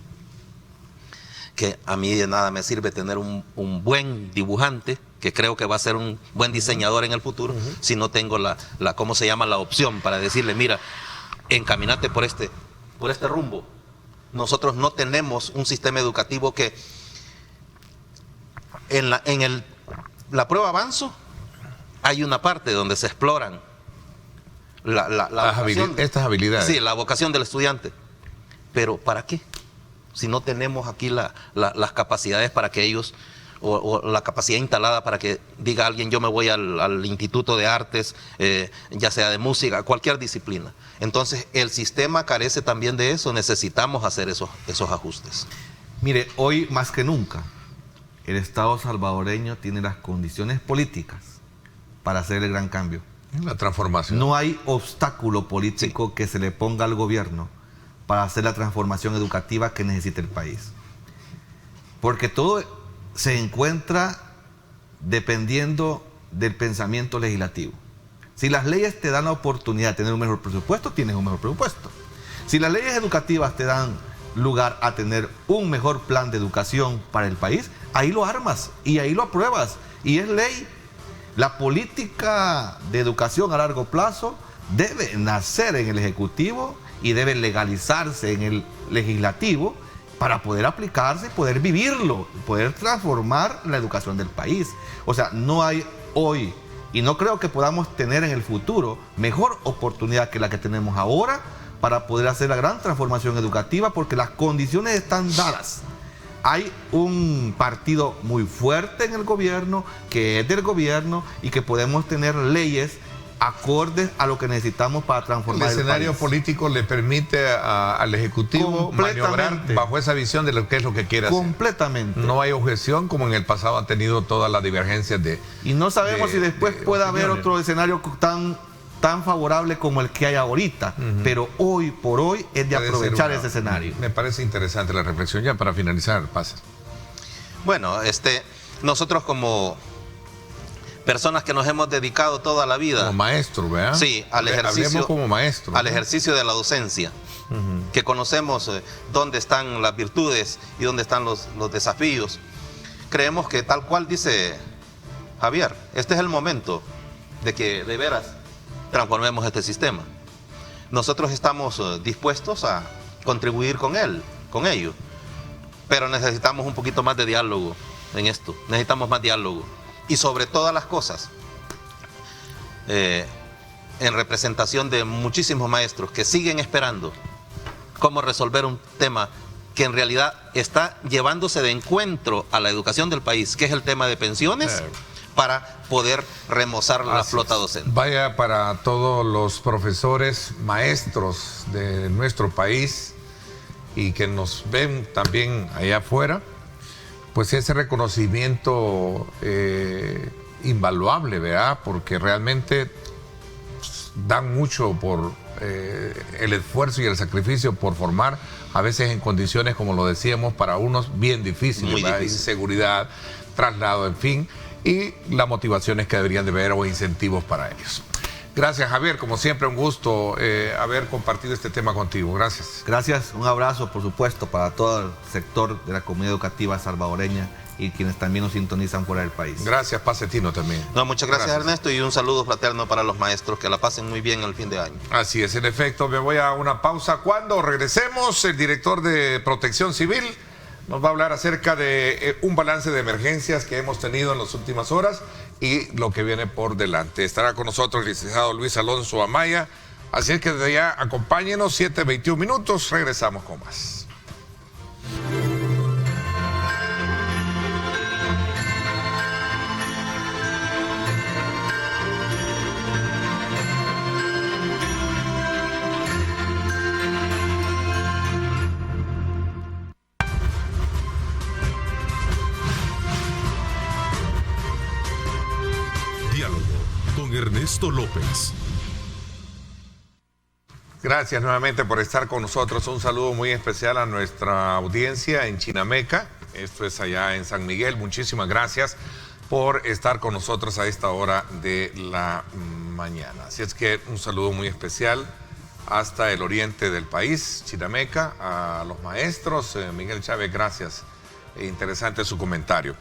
Que a mí de nada me sirve tener un buen dibujante, que creo que va a ser un buen diseñador en el futuro, si no tengo ¿cómo se llama? La opción para decirle, mira, encamínate por este rumbo. Nosotros no tenemos un sistema educativo que en la prueba Avanzo hay una parte donde se exploran estas habilidades. Sí, la vocación del estudiante. Pero ¿para qué? Si no tenemos aquí las capacidades para que ellos o la capacidad instalada para que diga alguien yo me voy al Instituto de Artes, ya sea de música, cualquier disciplina. Entonces el sistema carece también de eso, necesitamos hacer esos ajustes. Mire, hoy más que nunca el Estado salvadoreño tiene las condiciones políticas para hacer el gran cambio. La transformación. No hay obstáculo político que se le ponga al gobierno para hacer la transformación educativa que necesita el país. Porque todo se encuentra dependiendo del pensamiento legislativo. Si las leyes te dan la oportunidad de tener un mejor presupuesto, tienes un mejor presupuesto. Si las leyes educativas te dan lugar a tener un mejor plan de educación para el país, ahí lo armas y ahí lo apruebas y es ley. La política de educación a largo plazo debe nacer en el Ejecutivo y debe legalizarse en el Legislativo para poder aplicarse y poder vivirlo, poder transformar la educación del país. O sea, no hay hoy, y no creo que podamos tener en el futuro, mejor oportunidad que la que tenemos ahora para poder hacer la gran transformación educativa, porque las condiciones están dadas. Hay un partido muy fuerte en el gobierno, que es del gobierno, y que podemos tener leyes acordes a lo que necesitamos para transformar el país. El escenario político le permite al Ejecutivo maniobrar bajo esa visión de lo que es lo que quiere hacer. Completamente. No hay objeción, como en el pasado han tenido todas las divergencias de... Y no sabemos si después puede haber otro escenario tan favorable como el que hay ahorita, pero hoy por hoy es de aprovechar ese escenario. Me parece interesante la reflexión. Ya para finalizar, pasa. Bueno, nosotros como personas que nos hemos dedicado toda la vida. Como maestro, ¿verdad? Sí, al ejercicio. Hablemos como maestro. Al ejercicio de la docencia. Que conocemos dónde están las virtudes y dónde están los desafíos. Creemos que tal cual dice Javier, este es el momento de que de veras transformemos este sistema. Nosotros estamos dispuestos a contribuir con ello, pero necesitamos un poquito más de diálogo en esto. Necesitamos más diálogo. Y sobre todas las cosas, en representación de muchísimos maestros que siguen esperando cómo resolver un tema que en realidad está llevándose de encuentro a la educación del país, que es el tema de pensiones, para poder remozar la flota docente. Vaya para todos los profesores, maestros de nuestro país y que nos ven también allá afuera, pues ese reconocimiento invaluable, ¿verdad? Porque realmente dan mucho por el esfuerzo y el sacrificio por formar, a veces en condiciones, como lo decíamos, para unos bien difíciles, ¿verdad? Inseguridad, traslado, en fin, y las motivaciones que deberían de haber o incentivos para ellos. Gracias, Javier, como siempre un gusto haber compartido este tema contigo. Gracias. Gracias, un abrazo por supuesto para todo el sector de la comunidad educativa salvadoreña y quienes también nos sintonizan fuera del país. Gracias, Pacetino, también. No, muchas gracias, Ernesto, y un saludo fraterno para los maestros, que la pasen muy bien el fin de año. Así es, en efecto, me voy a una pausa. Cuando regresemos, el director de Protección Civil nos va a hablar acerca de un balance de emergencias que hemos tenido en las últimas horas y lo que viene por delante. Estará con nosotros el licenciado Luis Alonso Amaya. Así es que desde ya acompáñenos, 7:21 minutos, regresamos con más. Ernesto López. Gracias nuevamente por estar con nosotros. Un saludo muy especial a nuestra audiencia en Chinameca. Esto es allá en San Miguel. Muchísimas gracias por estar con nosotros a esta hora de la mañana. Así es que un saludo muy especial hasta el oriente del país, Chinameca, a los maestros. Miguel Chávez, gracias. Interesante su comentario.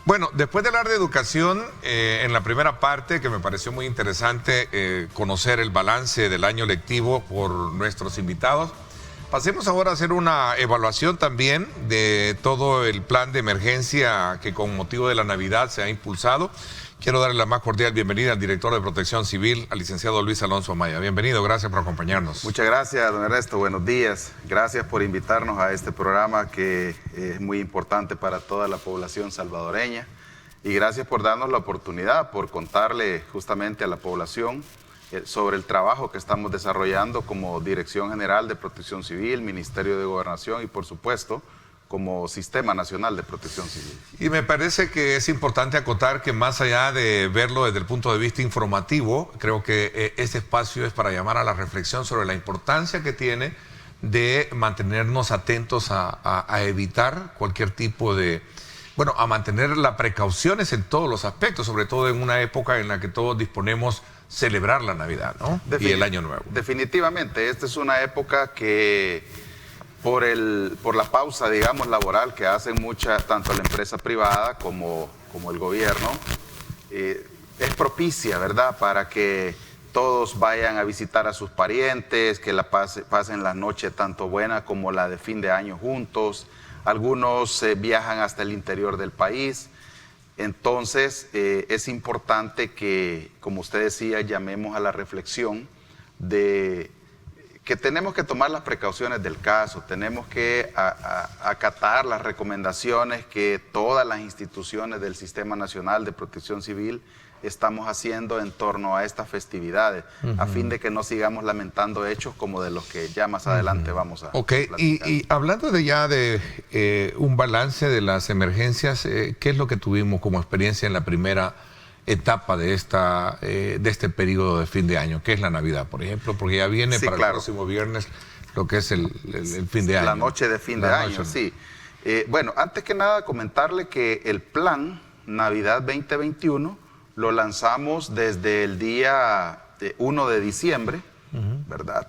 Bueno, después de hablar de educación, en la primera parte, que me pareció muy interesante conocer el balance del año lectivo por nuestros invitados, pasemos ahora a hacer una evaluación también de todo el plan de emergencia que con motivo de la Navidad se ha impulsado. quiero darle la más cordial bienvenida al director de Protección Civil, al licenciado Luis Alonso Amaya. Bienvenido, gracias por acompañarnos. Muchas gracias, don Ernesto. Buenos días. Gracias por invitarnos a este programa que es muy importante para toda la población salvadoreña. Y gracias por darnos la oportunidad, por contarle justamente a la población sobre el trabajo que estamos desarrollando como Dirección General de Protección Civil, Ministerio de Gobernación y, por supuesto, como Sistema Nacional de Protección Civil. Y me parece que es importante acotar que más allá de verlo desde el punto de vista informativo, creo que este espacio es para llamar a la reflexión sobre la importancia que tiene de mantenernos atentos a evitar cualquier tipo de... Bueno, a mantener las precauciones en todos los aspectos, sobre todo en una época en la que todos disponemos celebrar la Navidad, ¿no? Y el Año Nuevo. Definitivamente, esta es una época que... Por la pausa, digamos, laboral que hacen tanto la empresa privada como el gobierno, es propicia, ¿verdad?, para que todos vayan a visitar a sus parientes, que pasen la noche tanto buena como la de fin de año juntos. Algunos viajan hasta el interior del país. Entonces, es importante que, como usted decía, llamemos a la reflexión de que tenemos que tomar las precauciones del caso, tenemos que acatar las recomendaciones que todas las instituciones del Sistema Nacional de Protección Civil estamos haciendo en torno a estas festividades, a fin de que no sigamos lamentando hechos como de los que ya más adelante vamos a platicar. Y hablando de un balance de las emergencias, ¿qué es lo que tuvimos como experiencia en la primera etapa de este periodo de fin de año, que es la Navidad, por ejemplo, porque ya viene el próximo viernes lo que es el fin de año. La noche de fin de año, sí. Bueno, antes que nada comentarle que el plan Navidad 2021 lo lanzamos desde el día 1 de diciembre, ¿verdad?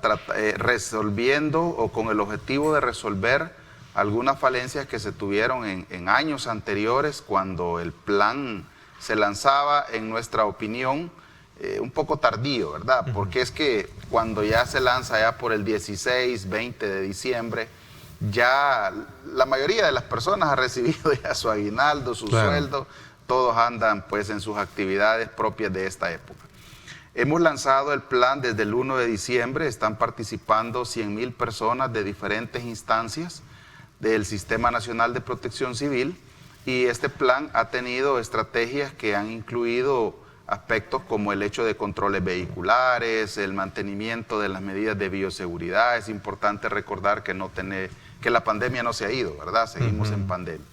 Resolviendo o con el objetivo de resolver algunas falencias que se tuvieron en años anteriores cuando el plan se lanzaba, en nuestra opinión, un poco tardío, ¿verdad? Porque es que cuando ya se lanza ya por el 16, 20 de diciembre, ya la mayoría de las personas ha recibido ya su aguinaldo, su sueldo, todos andan pues en sus actividades propias de esta época. Hemos lanzado el plan desde el 1 de diciembre, están participando 100,000 personas de diferentes instancias del Sistema Nacional de Protección Civil. Y este plan ha tenido estrategias que han incluido aspectos como el hecho de controles vehiculares, el mantenimiento de las medidas de bioseguridad. Es importante recordar que la pandemia no se ha ido, ¿verdad? Seguimos en pandemia.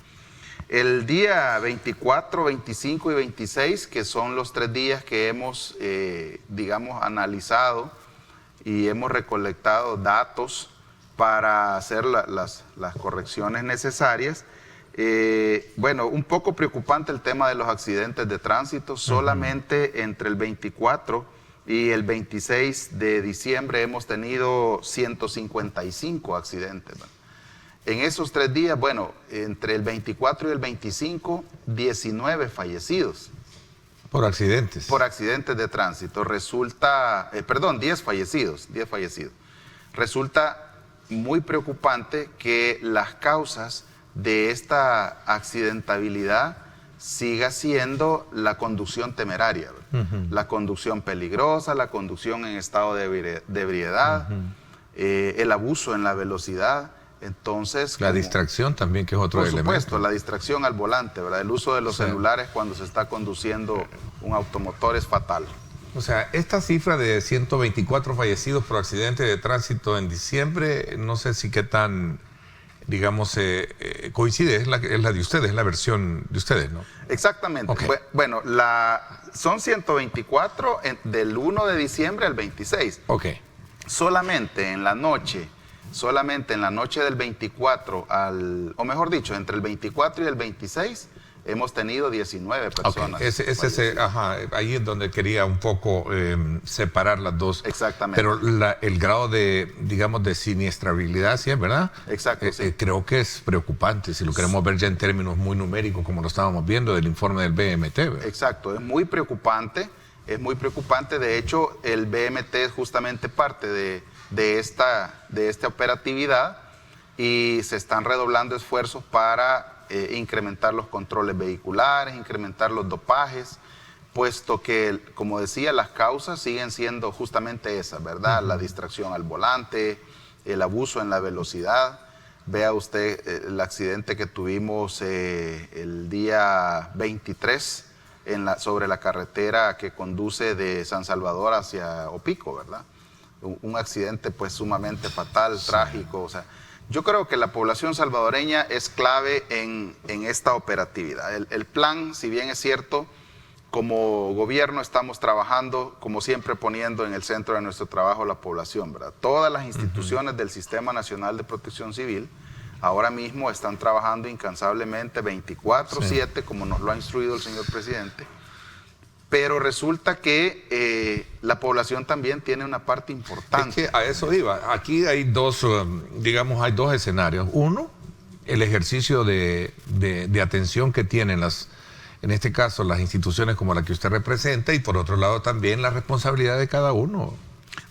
El día 24, 25 y 26, que son los 3 días que hemos, analizado y hemos recolectado datos para hacer las correcciones necesarias. Un poco preocupante el tema de los accidentes de tránsito. Solamente entre el 24 y el 26 de diciembre hemos tenido 155 accidentes. En esos 3 días, entre el 24 y el 25, 19 fallecidos. ¿Por accidentes? Por accidentes de tránsito. 10 fallecidos. Resulta muy preocupante que las causas de esta accidentabilidad siga siendo la conducción temeraria, la conducción peligrosa, la conducción en estado de ebriedad, el abuso en la velocidad. Entonces, la distracción también, que es otro elemento. Por supuesto, la distracción al volante, ¿verdad? El uso de los celulares cuando se está conduciendo un automotor es fatal. O sea, esta cifra de 124 fallecidos por accidente de tránsito en diciembre, no sé si qué tan, coincide, es la de ustedes, es la versión de ustedes, ¿no? Exactamente. Okay. Son 124 del 1 de diciembre al 26. Ok. Solamente en la noche del 24 entre el 24 y el el hemos tenido 19 personas. Okay. Ahí es donde quería un poco separar las dos. Exactamente. Pero el grado de siniestrabilidad, sí es verdad. Exacto. Sí. Creo que es preocupante, si lo queremos ver ya en términos muy numéricos, como lo estábamos viendo del informe del BMT, ¿verdad? Exacto, es muy preocupante. De hecho, el BMT es justamente parte de esta operatividad y se están redoblando esfuerzos para incrementar los controles vehiculares, incrementar los dopajes, puesto que, como decía, las causas siguen siendo justamente esas, ¿verdad? La distracción al volante, el abuso en la velocidad. Vea usted el accidente que tuvimos el día 23 sobre la carretera que conduce de San Salvador hacia Opico, ¿verdad? Un accidente pues sumamente fatal, trágico. O sea, yo creo que la población salvadoreña es clave en esta operatividad. El plan, si bien es cierto, como gobierno estamos trabajando, como siempre, poniendo en el centro de nuestro trabajo la población, ¿verdad? Todas las instituciones del Sistema Nacional de Protección Civil ahora mismo están trabajando incansablemente 24/7, como nos lo ha instruido el señor presidente, pero resulta que la población también tiene una parte importante. Es que a eso iba. Aquí hay dos, hay dos escenarios. Uno, el ejercicio de atención que tienen en este caso, las instituciones como la que usted representa, y por otro lado también la responsabilidad de cada uno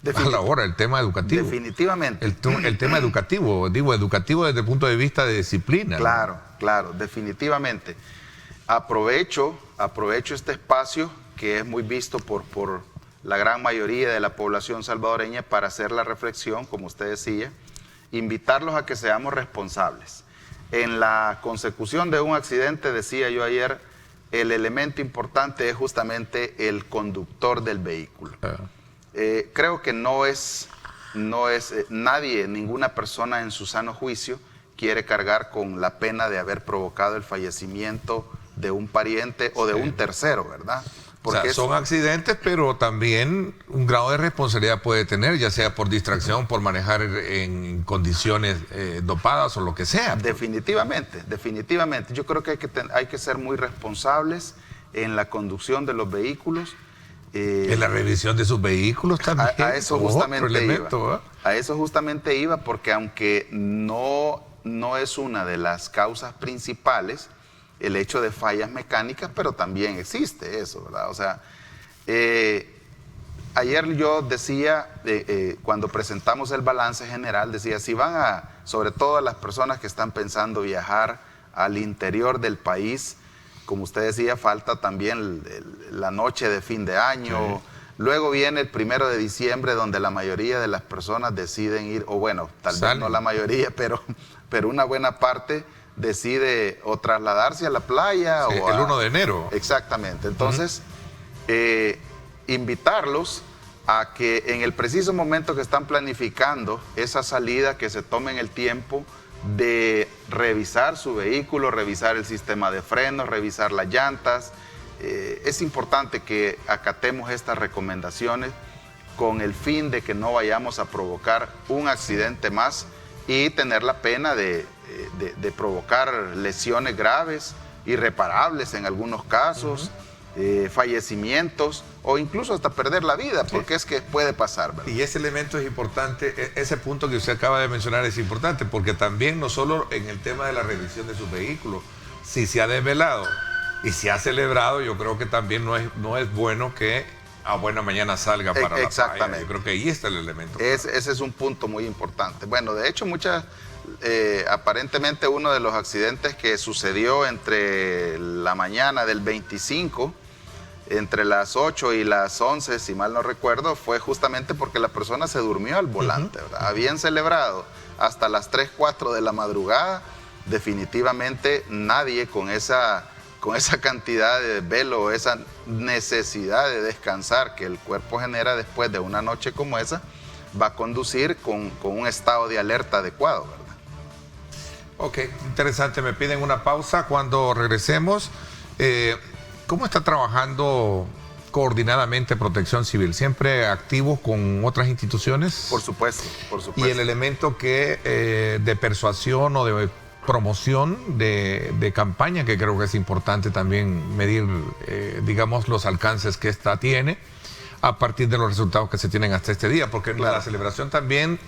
a la hora, el tema educativo. Definitivamente. El tema educativo, educativo desde el punto de vista de disciplina. Claro, ¿no? Claro, definitivamente. Aprovecho este espacio que es muy visto por la gran mayoría de la población salvadoreña para hacer la reflexión, como usted decía, invitarlos a que seamos responsables. En la consecución de un accidente, decía yo ayer, el elemento importante es justamente el conductor del vehículo. Creo que no es nadie, ninguna persona en su sano juicio quiere cargar con la pena de haber provocado el fallecimiento de un pariente o de un tercero, ¿verdad? Porque son accidentes, pero también un grado de responsabilidad puede tener, ya sea por distracción, por manejar en condiciones dopadas o lo que sea. Definitivamente, definitivamente. Yo creo que hay que ser muy responsables en la conducción de los vehículos. En la revisión de sus vehículos también. A eso justamente iba, porque aunque no es una de las causas principales, el hecho de fallas mecánicas, pero también existe eso, ¿verdad? O sea, ayer yo decía, cuando presentamos el balance general, decía, si van sobre todo a las personas que están pensando viajar al interior del país, como usted decía, falta también la noche de fin de año, luego viene el 1 de diciembre, donde la mayoría de las personas deciden ir, o bueno, tal vez no la mayoría, pero una buena parte decide o trasladarse a la playa. Sí, el 1 de enero. Exactamente. Entonces, invitarlos a que en el preciso momento que están planificando esa salida, que se tomen el tiempo de revisar su vehículo, revisar el sistema de frenos, revisar las llantas. Es importante que acatemos estas recomendaciones con el fin de que no vayamos a provocar un accidente más y tener la pena de provocar lesiones graves, irreparables en algunos casos, fallecimientos o incluso hasta perder la vida, porque es que puede pasar, ¿verdad? Y ese elemento es importante, ese punto que usted acaba de mencionar es importante, porque también no solo en el tema de la revisión de sus vehículos, si se ha desvelado y se ha celebrado, yo creo que también no es bueno que a buena mañana salga para la playa. Yo creo que ahí está el elemento. Ese es un punto muy importante. Bueno, de hecho, aparentemente uno de los accidentes que sucedió entre la mañana del 25, entre las 8 y las 11, si mal no recuerdo, fue justamente porque la persona se durmió al volante, ¿verdad? Habían celebrado hasta las 3, 4 de la madrugada. Definitivamente nadie con esa cantidad de desvelo, esa necesidad de descansar que el cuerpo genera después de una noche como esa, va a conducir con un estado de alerta adecuado, ¿verdad? Ok, interesante. Me piden una pausa. Cuando regresemos, ¿cómo está trabajando coordinadamente Protección Civil? ¿Siempre activos con otras instituciones? Por supuesto, por supuesto. Y el elemento de persuasión o de promoción de campaña, que creo que es importante también medir, digamos, los alcances que esta tiene a partir de los resultados que se tienen hasta este día, porque la celebración también,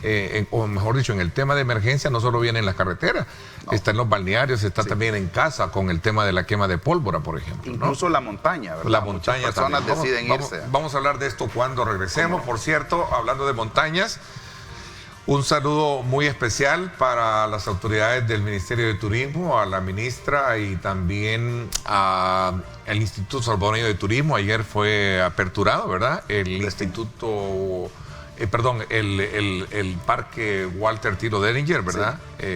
o mejor dicho, en el tema de emergencia no solo viene en las carreteras, está en los balnearios, está también en casa con el tema de la quema de pólvora, por ejemplo. Incluso la montaña, ¿verdad? La montaña. Muchas personas deciden irse. Vamos a hablar de esto cuando regresemos. Por cierto, hablando de montañas, Un saludo muy especial para las autoridades del Ministerio de Turismo, a la ministra y también al Instituto Salvadoreño de Turismo. Ayer fue aperturado, ¿verdad? El Instituto, el Parque Walter Tilo Denninger, ¿verdad? Sí.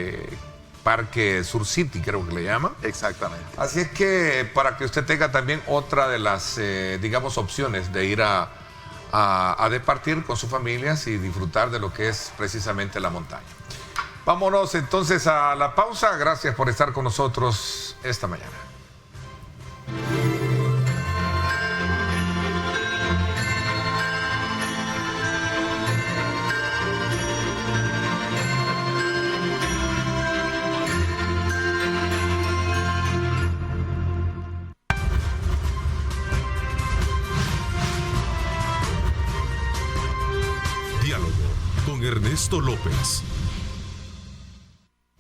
Parque Sur City, creo que le llama. Exactamente. Así es que para que usted tenga también otra de las, opciones de ir a departir con sus familias y disfrutar de lo que es precisamente la montaña. Vámonos entonces a la pausa. Gracias por estar con nosotros esta mañana. Ernesto López.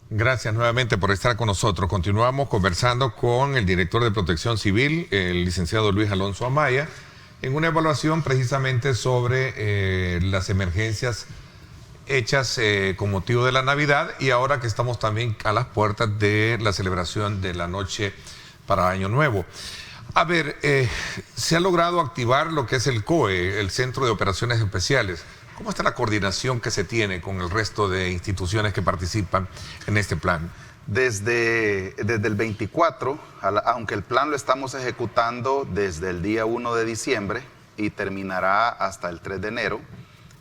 Gracias nuevamente por estar con nosotros. Continuamos conversando con el director de Protección Civil, el licenciado Luis Alonso Amaya, en una evaluación precisamente sobre las emergencias hechas con motivo de la Navidad y ahora que estamos también a las puertas de la celebración de la noche para Año Nuevo. A ver, se ha logrado activar lo que es el COE, el Centro de Operaciones Especiales. ¿Cómo está la coordinación que se tiene con el resto de instituciones que participan en este plan? Desde el 24, aunque el plan lo estamos ejecutando desde el día 1 de diciembre y terminará hasta el 3 de enero,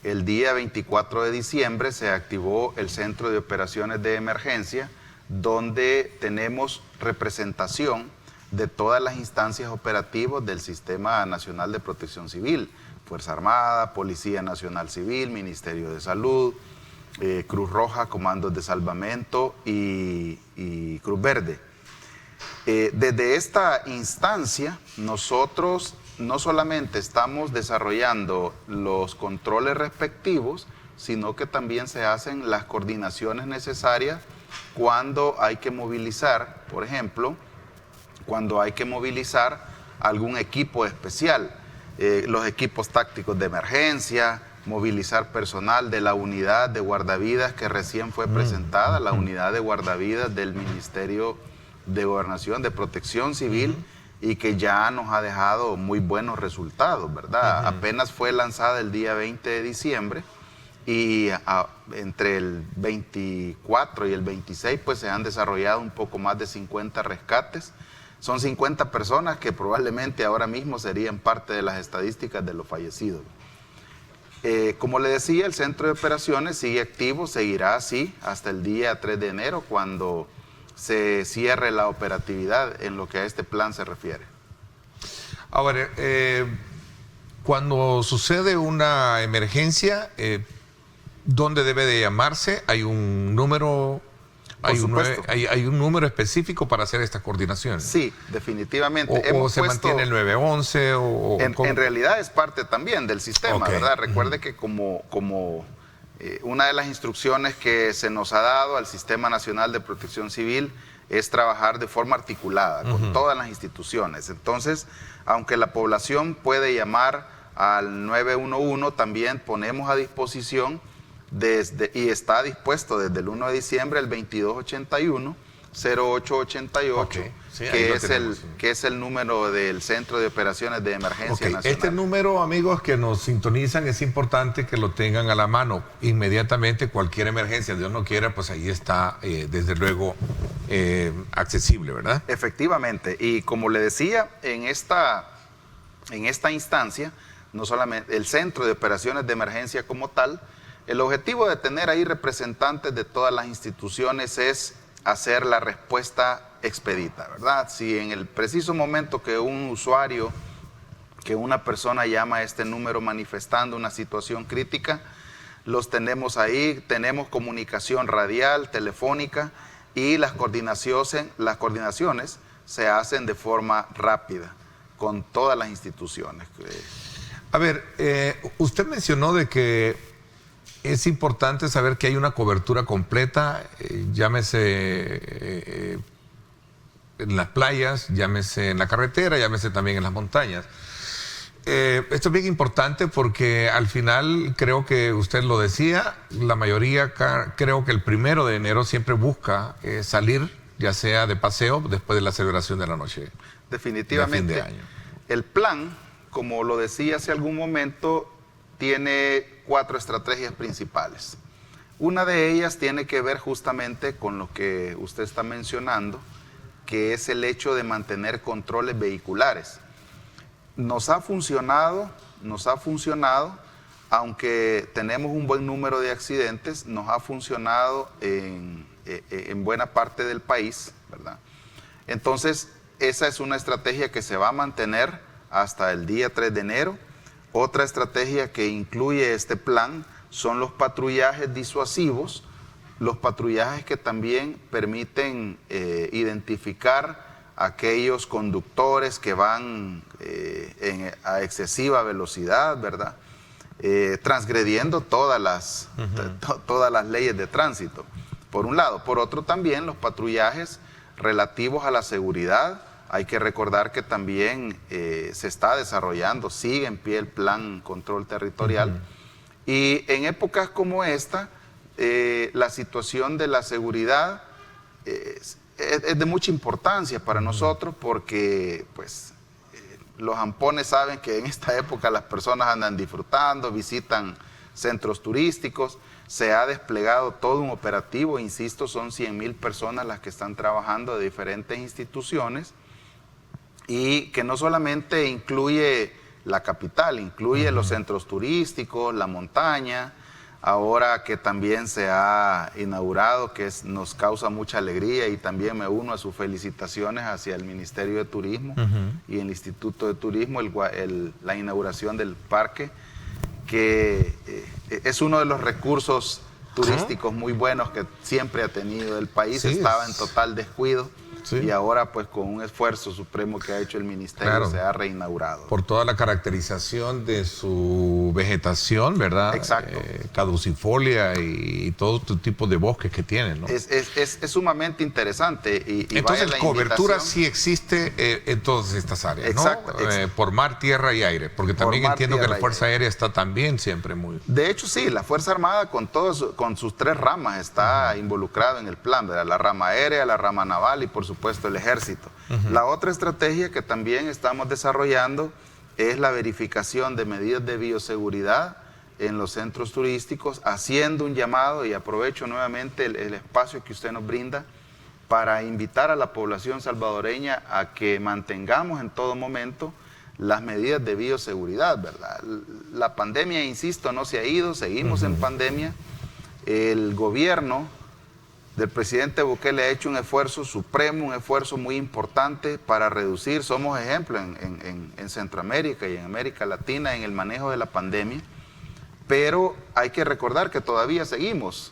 el día 24 de diciembre se activó el Centro de Operaciones de Emergencia, donde tenemos representación de todas las instancias operativas del Sistema Nacional de Protección Civil. Fuerza Armada, Policía Nacional Civil, Ministerio de Salud, Cruz Roja, Comandos de Salvamento y Cruz Verde. Desde esta instancia, nosotros no solamente estamos desarrollando los controles respectivos, sino que también se hacen las coordinaciones necesarias cuando hay que movilizar, por ejemplo, cuando hay que movilizar algún equipo especial. Los equipos tácticos de emergencia, movilizar personal de la unidad de guardavidas que recién fue presentada, la unidad de guardavidas del Ministerio de Gobernación, de Protección Civil, y que ya nos ha dejado muy buenos resultados, ¿verdad? Apenas fue lanzada el día 20 de diciembre y entre el 24 y el 26 pues se han desarrollado un poco más de 50 rescates. Son 50 personas que probablemente ahora mismo serían parte de las estadísticas de los fallecidos. Como le decía, el centro de operaciones sigue activo, seguirá así hasta el día 3 de enero, cuando se cierre la operatividad en lo que a este plan se refiere. Ahora, cuando sucede una emergencia, ¿dónde debe de llamarse? ¿Hay un número? ¿Hay un número específico para hacer esta coordinación? Sí, definitivamente. ¿O se mantiene el 911? En realidad es parte también del sistema, ¿verdad? Recuerde que como una de las instrucciones que se nos ha dado al Sistema Nacional de Protección Civil es trabajar de forma articulada con todas las instituciones. Entonces, aunque la población puede llamar al 911, también ponemos a disposición y está dispuesto desde el 1 de diciembre el 2281-0888, que es el número del Centro de Operaciones de Emergencia Nacional. Este número, amigos que nos sintonizan, es importante que lo tengan a la mano inmediatamente. Cualquier emergencia, Dios no quiera, pues ahí está desde luego accesible, ¿verdad? Efectivamente, y como le decía, en esta instancia, no solamente el Centro de Operaciones de Emergencia como tal, el objetivo de tener ahí representantes de todas las instituciones es hacer la respuesta expedita, ¿verdad? Si en el preciso momento que un usuario, que una persona llama a este número manifestando una situación crítica, los tenemos ahí, tenemos comunicación radial, telefónica, y las coordinaciones se hacen de forma rápida con todas las instituciones. A ver, usted mencionó de que es importante saber que hay una cobertura completa, llámese en las playas, llámese en la carretera, llámese también en las montañas. esto es bien importante porque al final, creo que usted lo decía, la mayoría creo que el 1 de enero siempre busca salir, ya sea de paseo, después de la celebración de la noche. Definitivamente. De fin de año. El plan, como lo decía hace algún momento, tiene 4 estrategias principales. Una de ellas tiene que ver justamente con lo que usted está mencionando, que es el hecho de mantener controles vehiculares. Nos ha funcionado, aunque tenemos un buen número de accidentes, nos ha funcionado en buena parte del país, ¿verdad? Entonces, esa es una estrategia que se va a mantener hasta el día 3 de enero. Otra estrategia que incluye este plan son los patrullajes disuasivos, los patrullajes que también permiten identificar a aquellos conductores que van a excesiva velocidad, ¿verdad? Transgrediendo todas las leyes de tránsito, por un lado. Por otro, también los patrullajes relativos a la seguridad. Hay que recordar que también se está desarrollando, sigue en pie el plan control territorial. Y en épocas como esta, la situación de la seguridad es de mucha importancia para nosotros porque pues, los ampones saben que en esta época las personas andan disfrutando, visitan centros turísticos. Se ha desplegado todo un operativo, insisto, son 100,000 personas las que están trabajando de diferentes instituciones y que no solamente incluye la capital, incluye los centros turísticos, la montaña, ahora que también se ha inaugurado, que nos causa mucha alegría y también me uno a sus felicitaciones hacia el Ministerio de Turismo y el Instituto de Turismo, la inauguración del parque, que es uno de los recursos turísticos muy buenos que siempre ha tenido el país. Sí, estaba en total descuido. Sí. Y ahora, pues, con un esfuerzo supremo que ha hecho el Ministerio, claro, se ha reinaugurado. Por toda la caracterización de su vegetación, ¿verdad? Exacto. Caducifolia y todo tipo de bosques que tiene, ¿no? Es sumamente interesante. Entonces, cobertura sí existe en todas estas áreas, exacto, ¿no? Exacto. Por mar, tierra y aire, porque también entiendo que la Fuerza Aérea está también siempre muy... De hecho, sí, la Fuerza Armada con sus 3 ramas está involucrada en el plan, ¿verdad? La rama aérea, la rama naval y, por supuesto, el ejército. La otra estrategia que también estamos desarrollando es la verificación de medidas de bioseguridad en los centros turísticos, haciendo un llamado, y aprovecho nuevamente el espacio que usted nos brinda para invitar a la población salvadoreña a que mantengamos en todo momento las medidas de bioseguridad, ¿verdad? La pandemia, insisto, no se ha ido, seguimos en pandemia. El gobierno del presidente Bukele ha hecho un esfuerzo supremo, un esfuerzo muy importante para reducir. Somos ejemplo en Centroamérica y en América Latina en el manejo de la pandemia, pero hay que recordar que todavía seguimos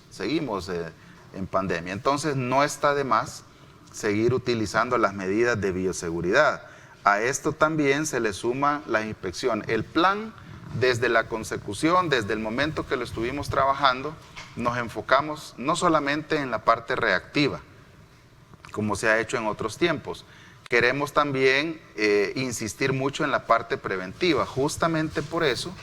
en pandemia. Entonces no está de más seguir utilizando las medidas de bioseguridad. A esto también se le suma la inspección. El plan, desde la consecución, desde el momento que lo estuvimos trabajando, nos enfocamos no solamente en la parte reactiva, como se ha hecho en otros tiempos. Queremos también insistir mucho en la parte preventiva. Justamente por eso,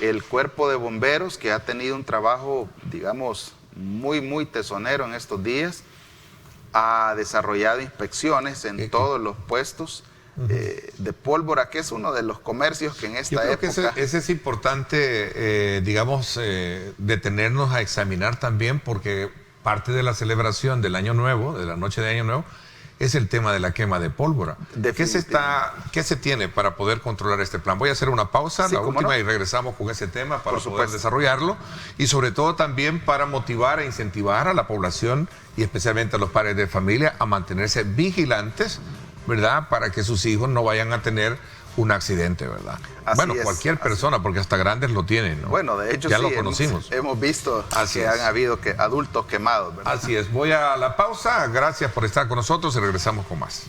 el Cuerpo de Bomberos, que ha tenido un trabajo, digamos, muy tesonero en estos días, ha desarrollado inspecciones en todos los puestos de pólvora, que es uno de los comercios que en esta época... Yo creo que ese es importante, digamos, detenernos a examinar también, porque parte de la celebración del Año Nuevo, de la noche de Año Nuevo, es el tema de la quema de pólvora. ¿Qué se tiene para poder controlar este plan? Voy a hacer una pausa, la última, y regresamos con ese tema para poder desarrollarlo, y sobre todo también para motivar e incentivar a la población y especialmente a los padres de familia a mantenerse vigilantes, ¿verdad? Para que sus hijos no vayan a tener un accidente, ¿verdad? Cualquier persona, porque hasta grandes lo tienen, ¿no? Bueno, de hecho ya sí, lo conocimos. Hemos visto que han habido adultos quemados, ¿verdad? Así es. Voy a la pausa. Gracias por estar con nosotros y regresamos con más.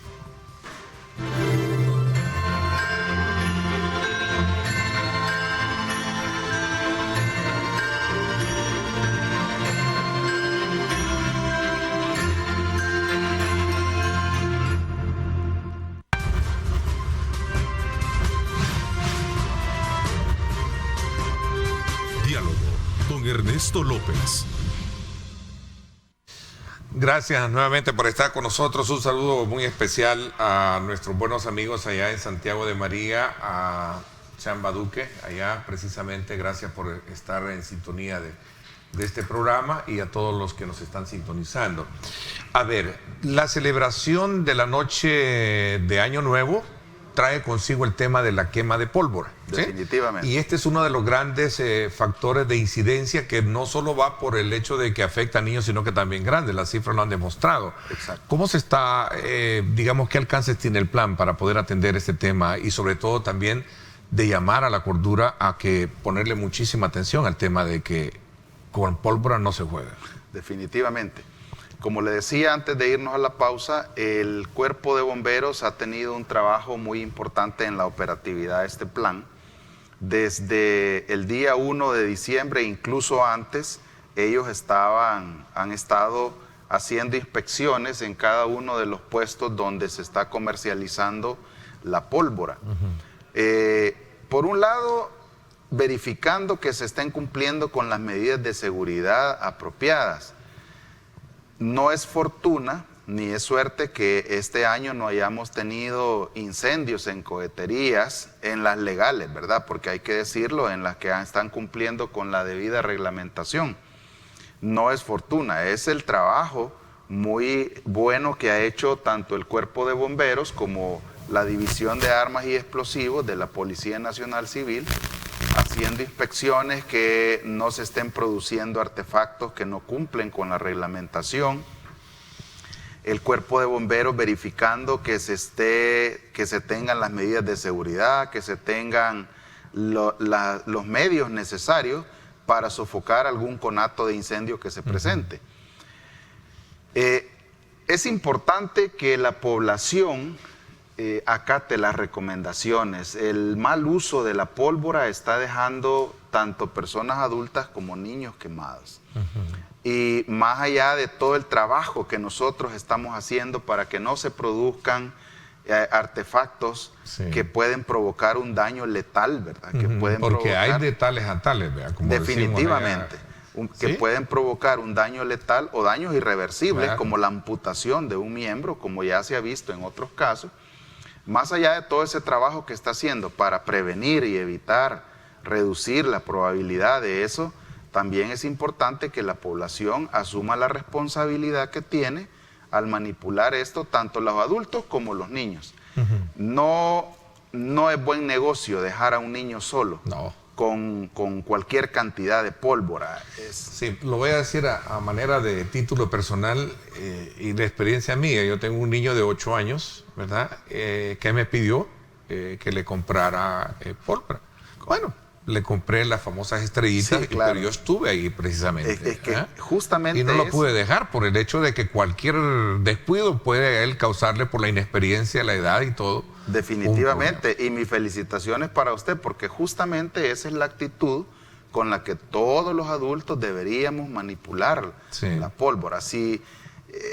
Ernesto López. Gracias nuevamente por estar con nosotros. Un saludo muy especial a nuestros buenos amigos allá en Santiago de María, a Chamba Duque, allá precisamente. Gracias por estar en sintonía de este programa y a todos los que nos están sintonizando. A ver, la celebración de la noche de Año Nuevo trae consigo el tema de la quema de pólvora. ¿Sí? Definitivamente. Y este es uno de los grandes factores de incidencia que no solo va por el hecho de que afecta a niños, sino que también grandes. Las cifras lo han demostrado. Exacto. ¿Cómo se está, digamos, qué alcances tiene el plan para poder atender este tema y sobre todo también de llamar a la cordura a que ponerle muchísima atención al tema de que con pólvora no se juega? Definitivamente. Como le decía antes de irnos a la pausa, el Cuerpo de Bomberos ha tenido un trabajo muy importante en la operatividad de este plan. Desde el día 1 de diciembre, incluso antes, ellos han estado haciendo inspecciones en cada uno de los puestos donde se está comercializando la pólvora. Por un lado, verificando que se estén cumpliendo con las medidas de seguridad apropiadas. No es fortuna ni es suerte que este año no hayamos tenido incendios en coheterías, en las legales, ¿verdad? Porque hay que decirlo, en las que están cumpliendo con la debida reglamentación. No es fortuna, es el trabajo muy bueno que ha hecho tanto el Cuerpo de Bomberos como la División de Armas y Explosivos de la Policía Nacional Civil, haciendo inspecciones que no se estén produciendo artefactos que no cumplen con la reglamentación. El Cuerpo de Bomberos verificando que se tengan las medidas de seguridad, que se tengan los medios necesarios para sofocar algún conato de incendio que se presente. Es importante que la población acate las recomendaciones. El mal uso de la pólvora está dejando tanto personas adultas como niños quemados. Y más allá de todo el trabajo que nosotros estamos haciendo para que no se produzcan artefactos que pueden provocar un daño letal, ¿verdad? Que pueden Porque provocar, hay de tales a tales, ¿verdad? Como definitivamente. Que ¿Sí? pueden provocar un daño letal o daños irreversibles, claro, como la amputación de un miembro, como ya se ha visto en otros casos. Más allá de todo ese trabajo que está haciendo para prevenir y evitar, reducir la probabilidad de eso, también es importante que la población asuma la responsabilidad que tiene al manipular esto, tanto los adultos como los niños. No es buen negocio dejar a un niño solo. No. Con cualquier cantidad de pólvora. Sí, lo voy a decir a manera de título personal y de experiencia mía. Yo tengo un niño de 8 años, ¿verdad? Que me pidió que le comprara pólvora. Bueno, le compré las famosas estrellitas, sí, claro, pero yo estuve ahí precisamente. Es que justamente y no lo pude dejar por el hecho de que cualquier descuido puede a él causarle, por la inexperiencia, la edad y todo. Definitivamente, y mis felicitaciones para usted, porque justamente esa es la actitud con la que todos los adultos deberíamos manipular la pólvora. Si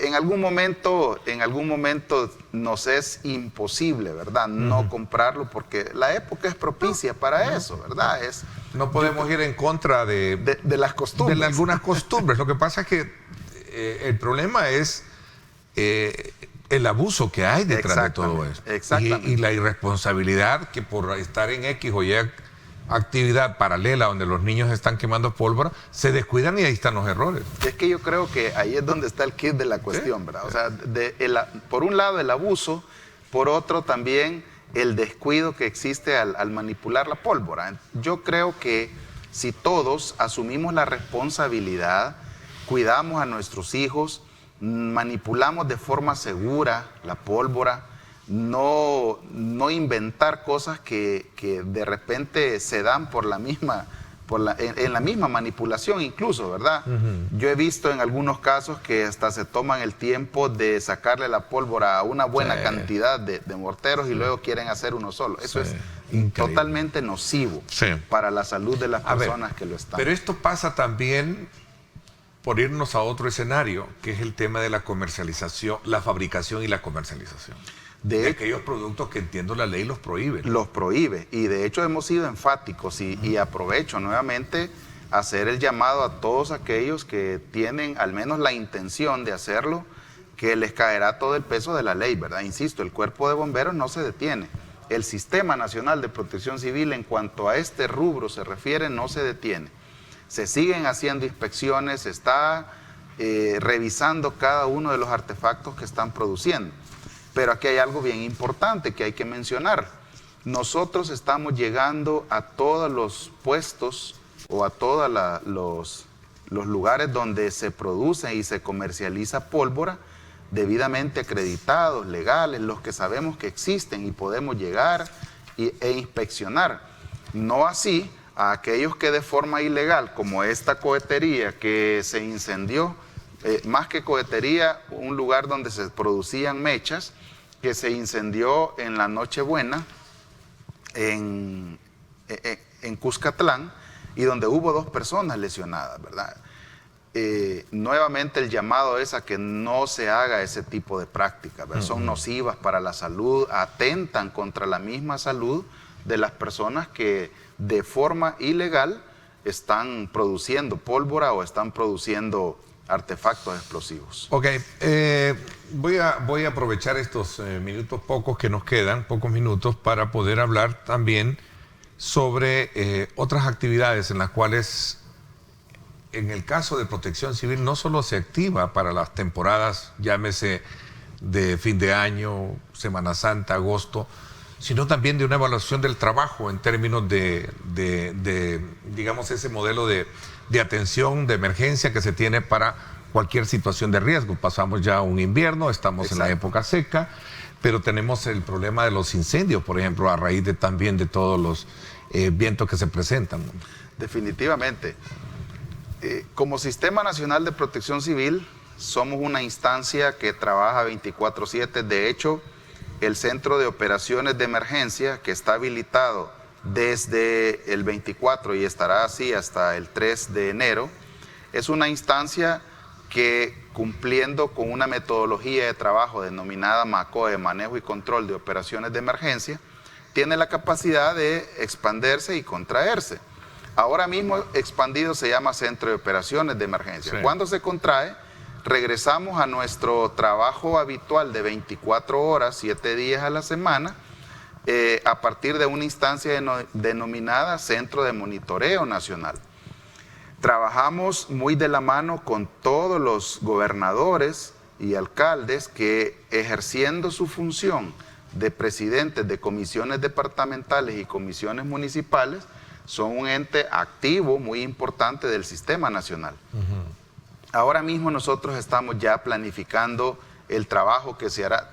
en algún momento nos es imposible, ¿verdad?, no comprarlo, porque la época es propicia para eso, ¿verdad? No podemos ir en contra de las costumbres. De algunas costumbres. Lo que pasa es que el problema es el abuso que hay detrás de todo esto. Exactamente. Y la irresponsabilidad que por estar en X o Y actividad paralela donde los niños están quemando pólvora, se descuidan y ahí están los errores. Es que yo creo que ahí es donde está el kit de la cuestión, ¿verdad? O sea, por un lado el abuso, por otro también el descuido que existe al manipular la pólvora. Yo creo que si todos asumimos la responsabilidad, cuidamos a nuestros hijos, manipulamos de forma segura la pólvora, no inventar cosas que de repente se dan por la misma, en la misma manipulación incluso, ¿verdad? Yo he visto en algunos casos que hasta se toman el tiempo de sacarle la pólvora a una buena cantidad de morteros y luego quieren hacer uno solo. Eso es increíble, totalmente nocivo para la salud de las personas que lo están. Pero esto pasa también por irnos a otro escenario, que es el tema de la comercialización, la fabricación y la comercialización. De aquellos productos que, entiendo, la ley los prohíbe. Los prohíbe, y de hecho hemos sido enfáticos y aprovecho nuevamente hacer el llamado a todos aquellos que tienen al menos la intención de hacerlo, que les caerá todo el peso de la ley, ¿verdad? Insisto, el Cuerpo de Bomberos no se detiene. El Sistema Nacional de Protección Civil, en cuanto a este rubro se refiere, no se detiene. Se siguen haciendo inspecciones, se está revisando cada uno de los artefactos que están produciendo. Pero aquí hay algo bien importante que hay que mencionar. Nosotros estamos llegando a todos los puestos o a todos los lugares donde se produce y se comercializa pólvora, debidamente acreditados, legales, los que sabemos que existen y podemos llegar e inspeccionar. No así a aquellos que de forma ilegal, como esta cohetería que se incendió, más que cohetería, un lugar donde se producían mechas, que se incendió en la Nochebuena en Cuscatlán, y donde hubo 2 personas lesionadas, ¿verdad? Nuevamente el llamado es a que no se haga ese tipo de prácticas, ¿verdad? Son nocivas para la salud, atentan contra la misma salud de las personas que de forma ilegal están produciendo pólvora o están produciendo artefactos explosivos. Ok, voy a aprovechar estos minutos pocos que nos quedan, pocos minutos, para poder hablar también sobre otras actividades en las cuales, en el caso de Protección Civil, no solo se activa para las temporadas, llámese de fin de año, Semana Santa, agosto, sino también de una evaluación del trabajo en términos de digamos, ese modelo de atención, de emergencia que se tiene para cualquier situación de riesgo. Pasamos ya un invierno, estamos en la época seca, pero tenemos el problema de los incendios, por ejemplo, a raíz también de todos los vientos que se presentan. Definitivamente. Como Sistema Nacional de Protección Civil, somos una instancia que trabaja 24/7. De hecho, el Centro de Operaciones de Emergencia, que está habilitado desde el 24 y estará así hasta el 3 de enero, es una instancia que, cumpliendo con una metodología de trabajo denominada MACOE, Manejo y Control de Operaciones de Emergencia, tiene la capacidad de expandirse y contraerse. Ahora mismo expandido se llama Centro de Operaciones de Emergencia. Sí. Cuando se contrae, regresamos a nuestro trabajo habitual de 24 horas, 7 días a la semana, a partir de una instancia denominada Centro de Monitoreo Nacional. Trabajamos muy de la mano con todos los gobernadores y alcaldes que, ejerciendo su función de presidentes de comisiones departamentales y comisiones municipales, son un ente activo muy importante del Sistema Nacional. Ahora mismo nosotros estamos ya planificando el trabajo que se hará,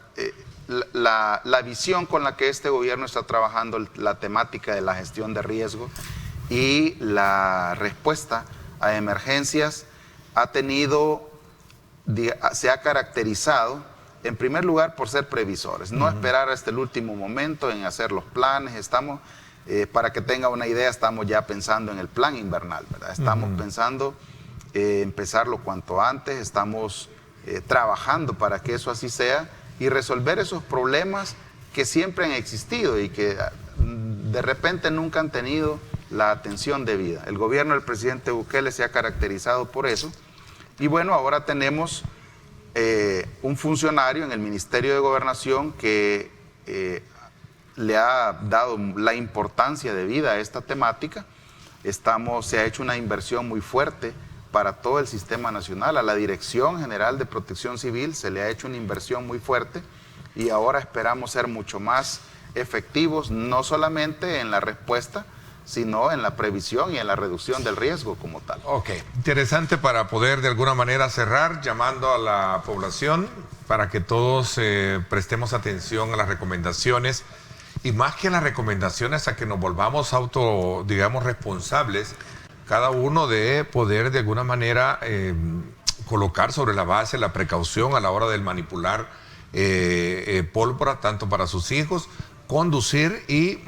la visión con la que este gobierno está trabajando, la temática de la gestión de riesgo y la respuesta a emergencias se ha caracterizado, en primer lugar, por ser previsores, no esperar hasta el último momento en hacer los planes. Estamos, para que tenga una idea, estamos ya pensando en el plan invernal, ¿verdad? Estamos pensando empezarlo cuanto antes, estamos trabajando para que eso así sea y resolver esos problemas que siempre han existido y que de repente nunca han tenido la atención debida. El gobierno del presidente Bukele se ha caracterizado por eso. Y bueno, ahora tenemos un funcionario en el Ministerio de Gobernación que le ha dado la importancia debida a esta temática. Se ha hecho una inversión muy fuerte para todo el Sistema Nacional. A la Dirección General de Protección Civil se le ha hecho una inversión muy fuerte y ahora esperamos ser mucho más efectivos, no solamente en la respuesta, sino en la previsión y en la reducción del riesgo como tal. Ok, interesante para poder de alguna manera cerrar, llamando a la población para que todos prestemos atención a las recomendaciones y más que a las recomendaciones a que nos volvamos digamos, responsables, cada uno de poder de alguna manera colocar sobre la base la precaución a la hora de manipular pólvora, tanto para sus hijos, conducir y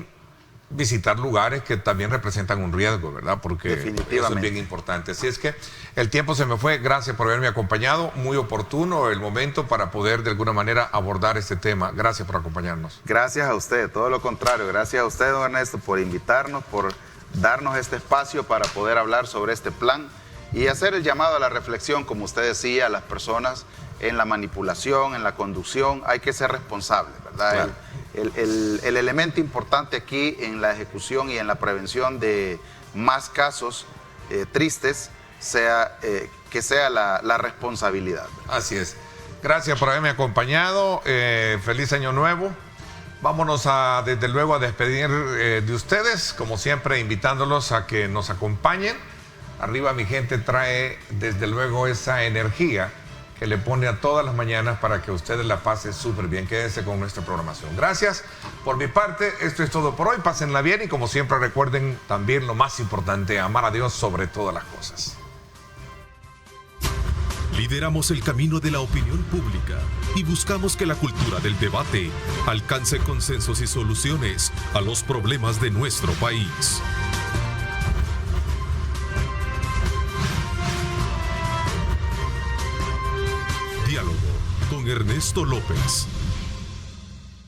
visitar lugares que también representan un riesgo, ¿verdad? Porque eso es bien importante. Así es que el tiempo se me fue. Gracias por haberme acompañado. Muy oportuno el momento para poder de alguna manera abordar este tema. Gracias por acompañarnos. Gracias a usted, todo lo contrario. Gracias a usted, don Ernesto, por invitarnos, por darnos este espacio para poder hablar sobre este plan y hacer el llamado a la reflexión, como usted decía, a las personas en la manipulación, en la conducción. Hay que ser responsables, ¿verdad? Claro. El elemento importante aquí en la ejecución y en la prevención de más casos tristes que sea la responsabilidad. Así es. Gracias por haberme acompañado. Feliz año nuevo. Vámonos desde luego a despedir de ustedes, como siempre invitándolos a que nos acompañen. Arriba mi gente trae desde luego esa energía que le pone a todas las mañanas para que ustedes la pasen súper bien. Quédense con nuestra programación. Gracias. Por mi parte, esto es todo por hoy. Pásenla bien y como siempre recuerden también lo más importante, amar a Dios sobre todas las cosas. Lideramos el camino de la opinión pública y buscamos que la cultura del debate alcance consensos y soluciones a los problemas de nuestro país. Diálogo con Ernesto López.